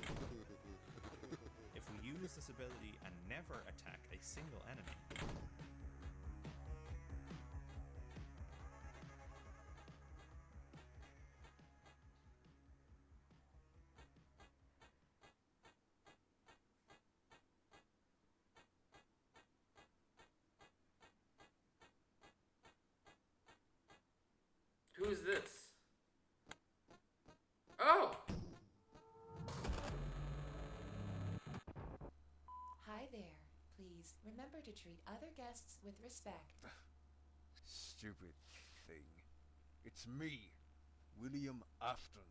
If we use this ability and never attack a single enemy, Who's this? Oh! Hi there. Please remember to treat other guests with respect. Stupid thing. It's me, William Afton.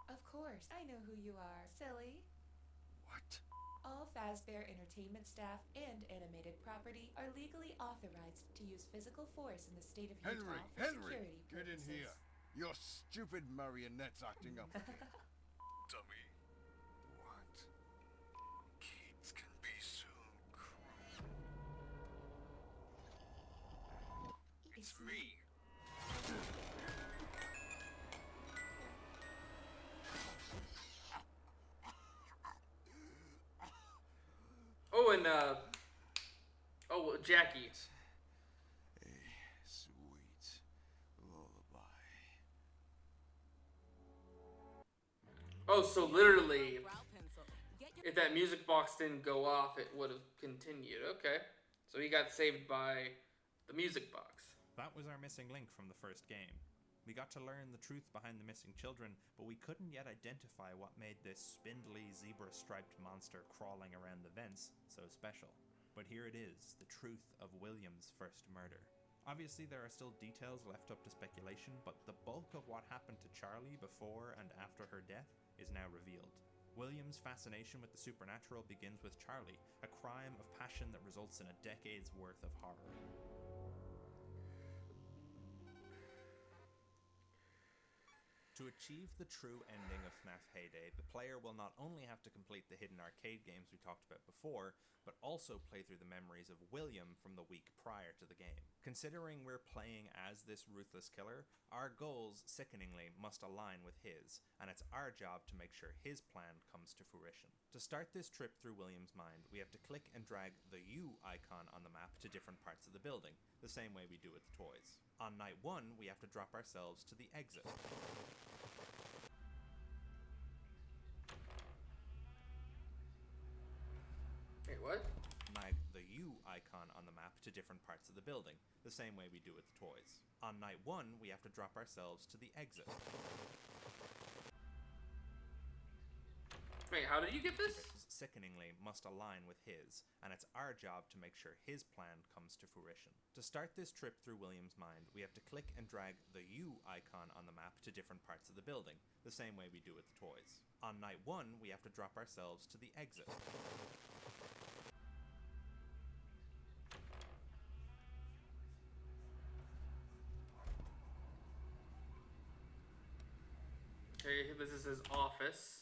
Of course, I know who you are, silly. What? All Fazbear Entertainment staff and animated property are legally authorized to use physical force in the state of Utah for security Get in purposes. here. Your stupid marionette's acting up again. Dummy. What? Kids can be so cruel. It's me. and Jackie. A sweet lullaby. Oh, so literally, if that music box didn't go off, it would have continued. Okay. So he got saved by the music box. That was our missing link from the first game. We got to learn the truth behind the missing children, but we couldn't yet identify what made this spindly, zebra-striped monster crawling around the vents so special. But here it is, the truth of William's first murder. Obviously, there are still details left up to speculation, but the bulk of what happened to Charlie before and after her death is now revealed. William's fascination with the supernatural begins with Charlie, a crime of passion that results in a decade's worth of horror. To achieve the true ending of Fnaf Hayday, the player will not only have to complete the hidden arcade games we talked about before, but also play through the memories of William from the week prior to the game. Considering we're playing as this ruthless killer, our goals, sickeningly, must align with his, and it's our job to make sure his plan comes to fruition. To start this trip through William's mind, we have to click and drag the U icon on the map to different parts of the building, the same way we do with the toys. On night 1, we have to drop ourselves to the exit. Wait, what? Mag the U icon on the map to different parts of the building, the same way we do with the toys. On night 1, we have to drop ourselves to the exit. Wait, how did you get this? Sickeningly must align with his, and it's our job to make sure his plan comes to fruition. To start this trip through William's mind, we have to click and drag the U icon on the map to different parts of the building, the same way we do with the toys. On night 1, we have to drop ourselves to the exit. Okay, this is his office.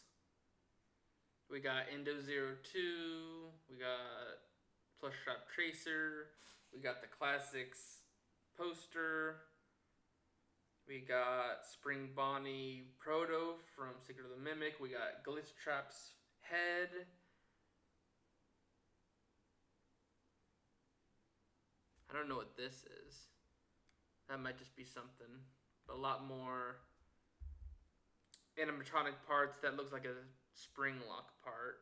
We got Endo02, we got Plush Shop Tracer, we got the Classics poster, we got Spring Bonnie Proto from Secret of the Mimic, we got Glitch Trap's head. I don't know what this is. That might just be something. But a lot more animatronic parts that looks like a spring lock part.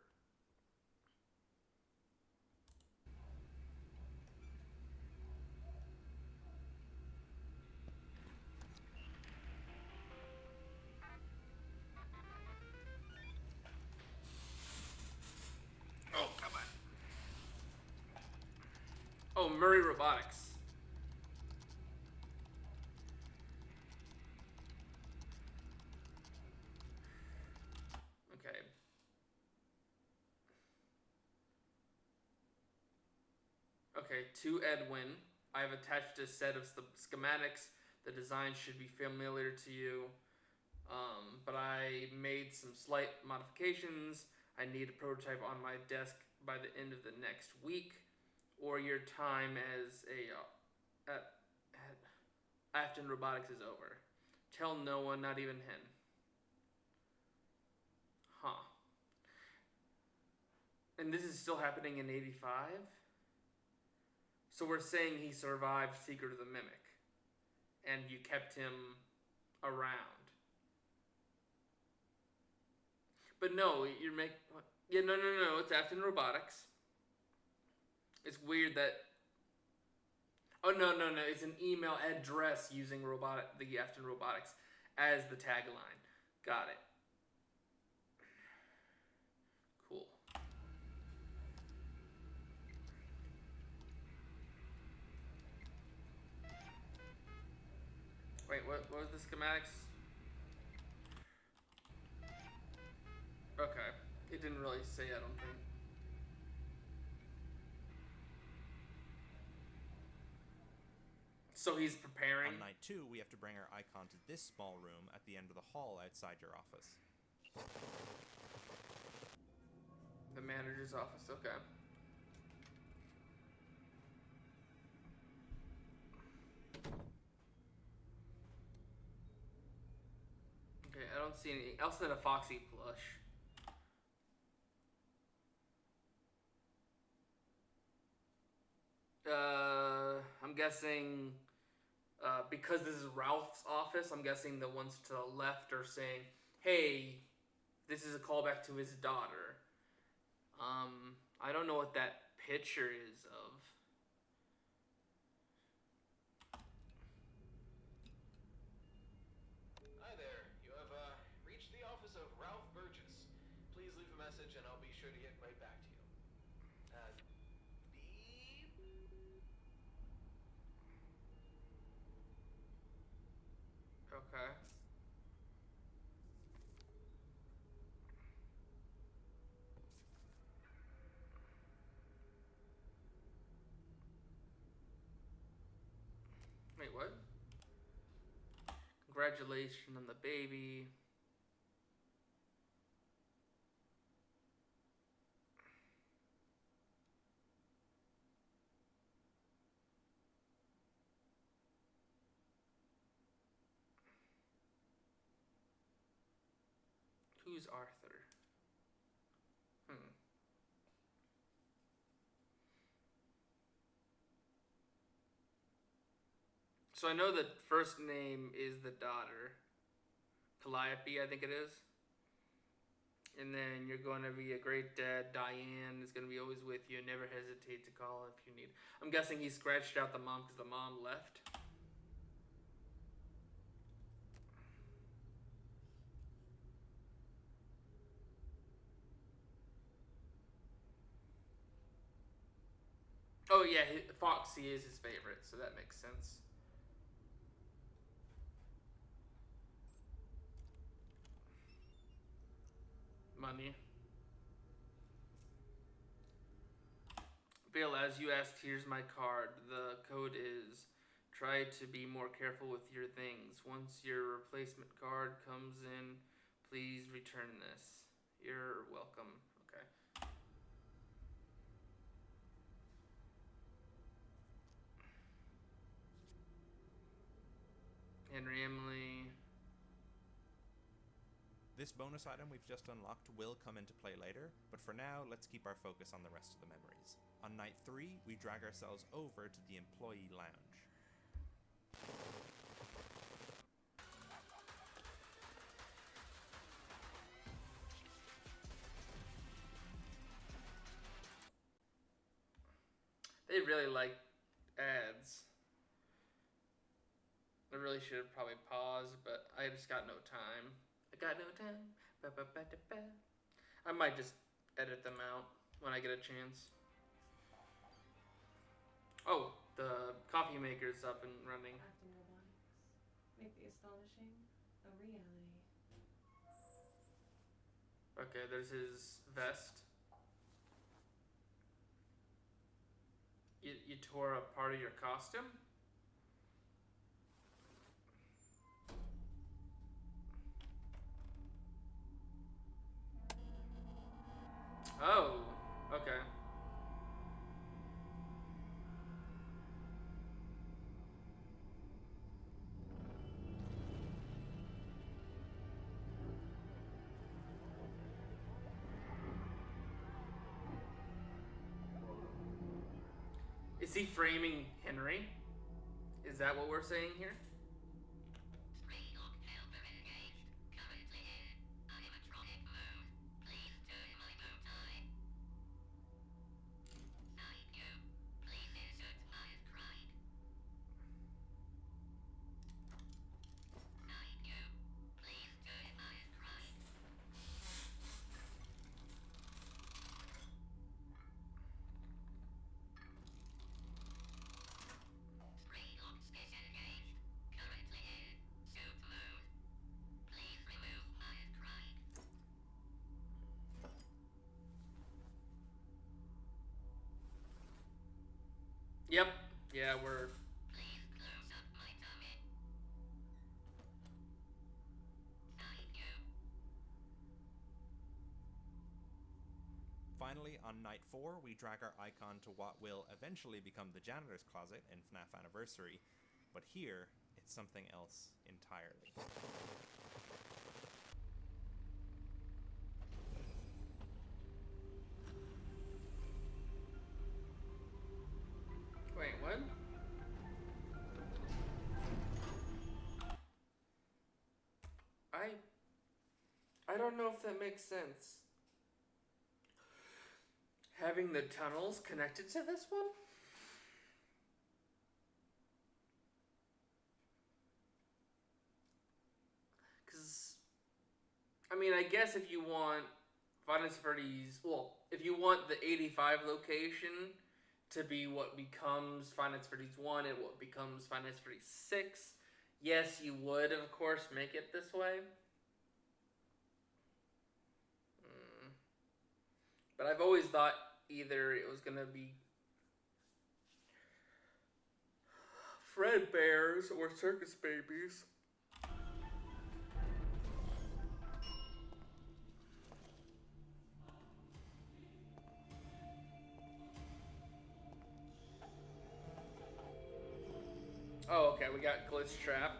Oh, come on. Oh, Murray Robotics. Okay. Okay, to Edwin, I have attached a set of schematics. The design should be familiar to you, but I made some slight modifications. I need a prototype on my desk by the end of the next week, or your time as at Afton Robotics is over. Tell no one, not even him. Huh. And this is still happening in 85? So we're saying he survived Secret of the Mimic, and you kept him around. But no, you're making... Yeah, no, it's Afton Robotics. It's weird that... Oh, no, it's an email address using the Afton Robotics as the tagline. Got it. Cool. Wait, what was the schematics? Okay. It didn't really say, I don't think. So he's preparing? On night 2, we have to bring our icon to this small room at the end of the hall outside your office. The manager's office, okay. Okay, I don't see anything else than a Foxy plush. guessing because this is Ralph's office, I'm guessing the ones to the left are saying, hey, this is a callback to his daughter. I don't know what that picture is of. Hi there. You have reached the office of Ralph Burgess. Please leave a message and I'll be sure to get right back to you. Beep. Okay. Wait, what? Congratulations on the baby. Who's Arthur? So I know the first name is the daughter. Calliope, I think it is. And then you're going to be a great dad. Diane is going to be always with you. Never hesitate to call if you need. I'm guessing he scratched out the mom because the mom left. Oh yeah, Foxy is his favorite, so that makes sense. Money. Bill, as you asked, here's my card. The code is try to be more careful with your things. Once your replacement card comes in, please return this. You're welcome. Okay. Henry, Emily. This bonus item we've just unlocked will come into play later, but for now, let's keep our focus on the rest of the memories. On night 3, we drag ourselves over to the employee lounge. They really like ads. I really should have probably paused, but I just got no time. I got no time. I might just edit them out when I get a chance. Oh, the coffee maker's up and running. Acting robotics. Make the astonishing a reality. Okay, there's his vest. You tore a part of your costume? Oh, okay. Is he framing Henry? Is that what we're saying here? Yep. Yeah, we're... Finally, on night 4, we drag our icon to what will eventually become the janitor's closet in Fnaf Anniversary, but here, it's something else entirely. Wait, what? don't know if that makes sense. Having the tunnels connected to this one? Because, I mean, I guess if you want Five Nights at Freddy's, well, if you want the 85 location to be what becomes Five Nights at Freddy's 1 and what becomes Five Nights at Freddy's 6, yes, you would, of course, make it this way. But I've always thought either it was going to be Fredbears or Circus Babies. Oh, okay, we got Glitch Trap.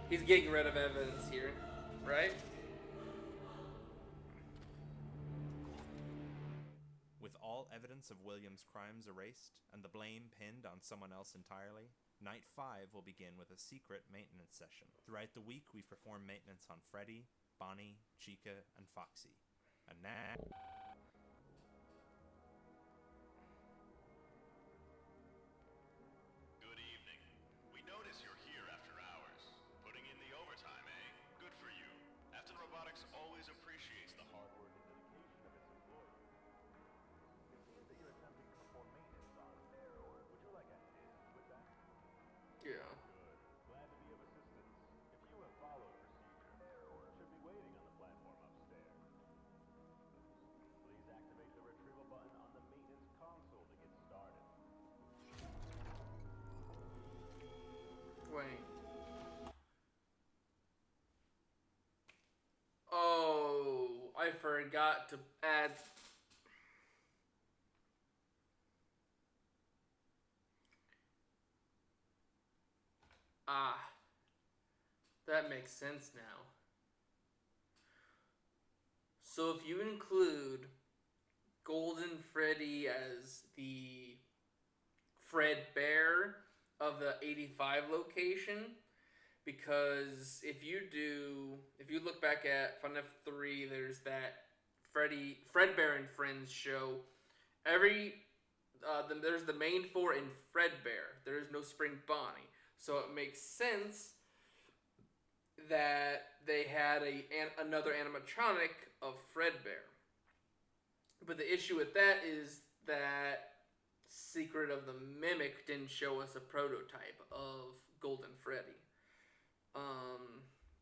He's getting rid of evidence here, right? With all evidence of William's crimes erased and the blame pinned on someone else entirely, Night 5 will begin with a secret maintenance session. Throughout the week, we perform maintenance on Freddy, Bonnie, Chica, and Foxy. And now... Good evening. We notice you're here after hours. Putting in the overtime, eh? Good for you. Afton Robotics always appreciates the hard work and dedication of its employees. It seems that you're attempting to perform maintenance on there. Would you like a hand with that? Yeah. Good. Glad to be of assistance. If you have followed procedure, should be waiting on the platform upstairs. Please activate the retrieval button on the maintenance console to get started. Wait. Oh, I forgot to add... Ah, that makes sense now. So if you include Golden Freddy as the Fredbear of the 85 location, because if you look back at Fnaf 3, there's that Fredbear and Friends show. There's the main four in Fredbear. There is no Spring Bonnie. So it makes sense that they had another animatronic of Fredbear. But the issue with that is that Secret of the Mimic didn't show us a prototype of Golden Freddy.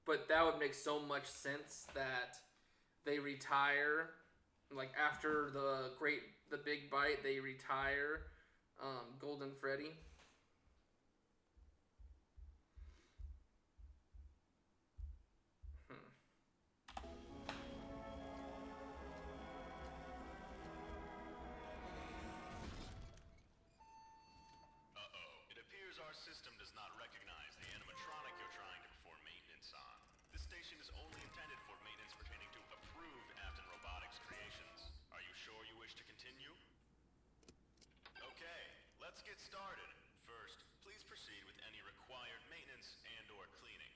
But that would make so much sense that they retire, like after the Big Bite, they retire Golden Freddy. Uh-oh. It appears our system does not recognize the animatronic you're trying to perform maintenance on. This station is only intended for maintenance pertaining to approved Afton Robotics creations. Are you sure you wish to continue? Okay, let's get started. First, please proceed with any required maintenance and/or cleaning.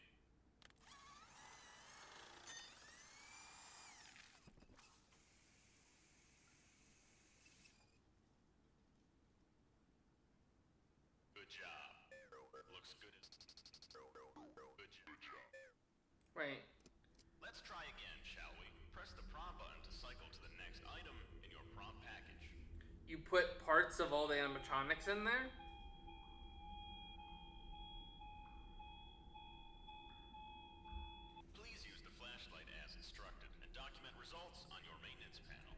Good job. Looks good. Good job. Right. Let's try again, shall we? Press the prompt button to cycle to the next item in your prompt package. You put parts of all the animatronics in there? Please use the flashlight as instructed and document results on your maintenance panel.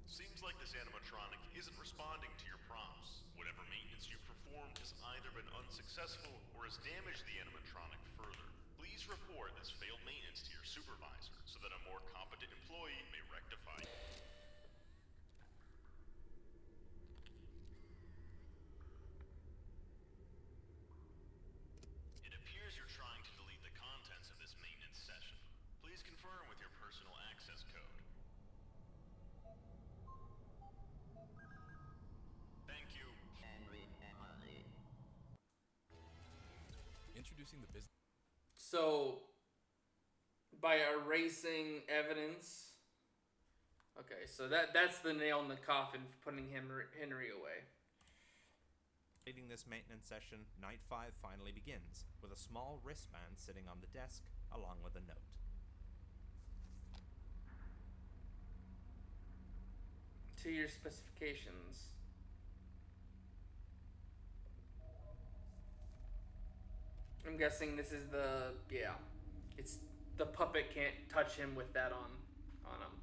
Seems like this animatronic isn't responding to your prompts. Whatever maintenance you performed has either been unsuccessful or has damaged the animatronic further. Please report this failed maintenance to your supervisor so that a more competent employee may rectify it. It appears you're trying to delete the contents of this maintenance session. Please confirm with your personal access code. Thank you. Introducing the business. So, by erasing evidence. Okay, so that's the nail in the coffin for putting Henry away. Completing this maintenance session, Night 5 finally begins, with a small wristband sitting on the desk, along with a note. To your specifications. I'm guessing this is the, yeah. It's, the puppet can't touch him with that on him.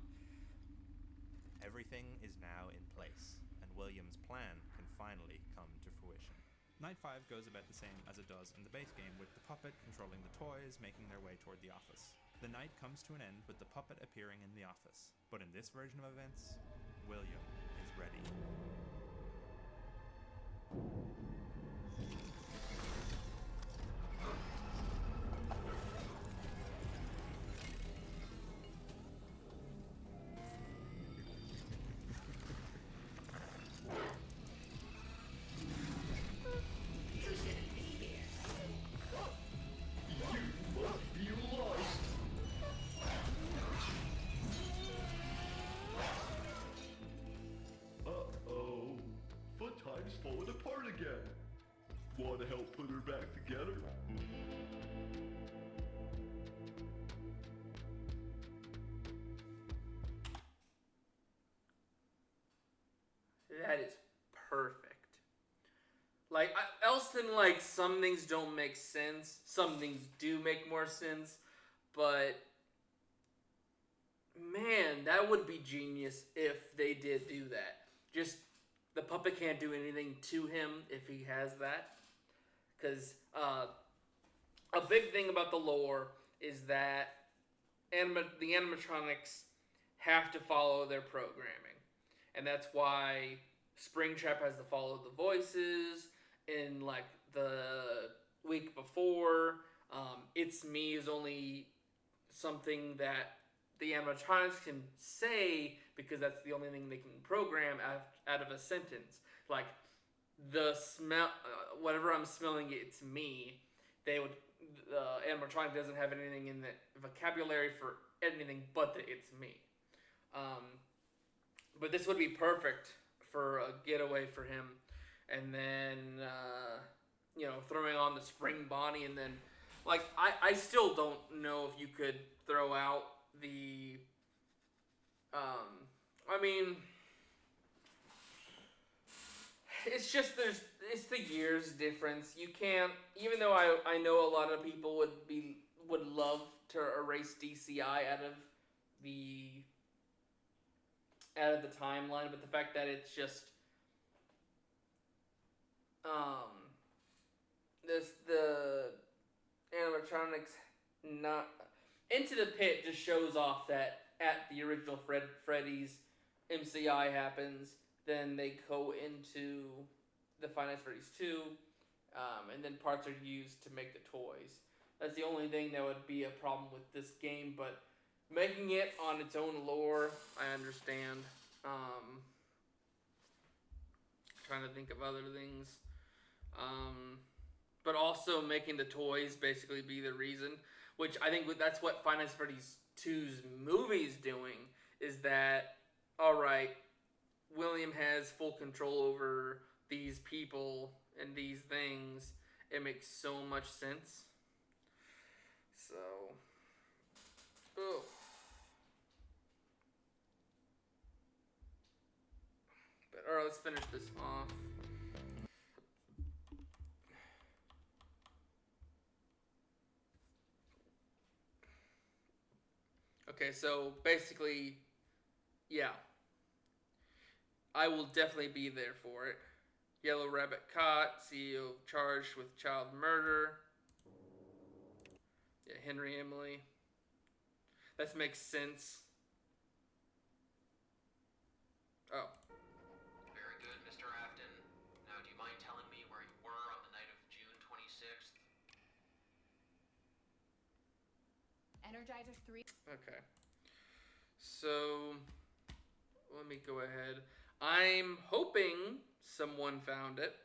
Everything is now in place, and William's plan can finally come to fruition. Night 5 goes about the same as it does in the base game, with the puppet controlling the toys making their way toward the office. The night comes to an end with the puppet appearing in the office, but in this version of events, William is ready. Falling apart again. Want to help put her back together? That is perfect. Like, else than, like, some things don't make sense. Some things do make more sense. But, man, that would be genius if they did do that. Just, the puppet can't do anything to him if he has that. Because a big thing about the lore is that the animatronics have to follow their programming. And that's why Springtrap has to follow the voices. In, like, the week before, It's Me is only something that the animatronics can say because that's the only thing they can program out of a sentence. Like, the smell, whatever I'm smelling, it's me. The animatronic doesn't have anything in the vocabulary for anything but the it's me. But this would be perfect for a getaway for him. And then, throwing on the spring Bonnie, and then, like, I still don't know if you could throw out the, it's just it's the years difference. You can't, even though I know a lot of people would love to erase DCI out of the timeline, but the fact that it's just the animatronics not Into the Pit just shows off that at the original Freddy's MCI happens, then they go into the Five Nights at Freddy's 2, and then parts are used to make the toys. That's the only thing that would be a problem with this game, but making it on its own lore, I understand. Trying to think of other things. But also making the toys basically be the reason, which I think that's what Five Nights at Freddy's 2's movie's doing, is that, alright, William has full control over these people and these things. It makes so much sense. So, but alright, let's finish this off. Okay, so basically, yeah. I will definitely be there for it. Yellow Rabbit caught, CEO charged with child murder. Yeah, Henry Emily. That makes sense. Oh. Very good, Mr. Afton. Now, do you mind telling me where you were on the night of June 26th? Energizer 3. Okay. So, let me go ahead. I'm hoping someone found it.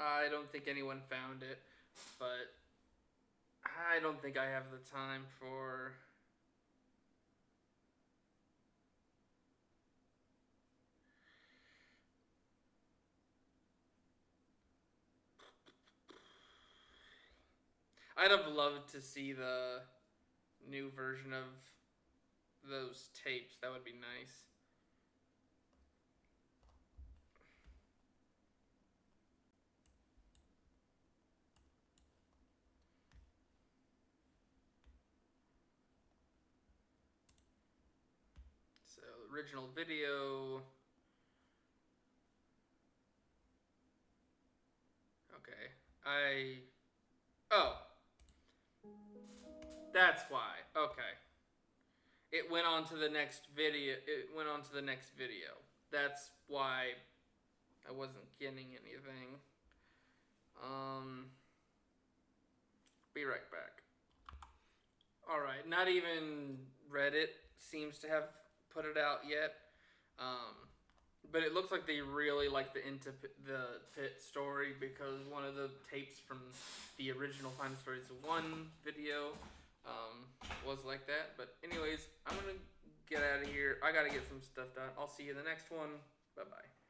I don't think anyone found it, but I don't think I have the time for... I'd have loved to see the new version of those tapes. That would be nice. So, original video. Okay. Oh. That's why. Okay. It went on to the next video. That's why I wasn't getting anything. Be right back. Alright, not even Reddit seems to have put it out yet. But it looks like they really like the Into the Pit story, because one of the tapes from the original Final Stories 1 video was like that. But anyways, I'm going to get out of here. I got to get some stuff done. I'll see you in the next one. Bye-bye.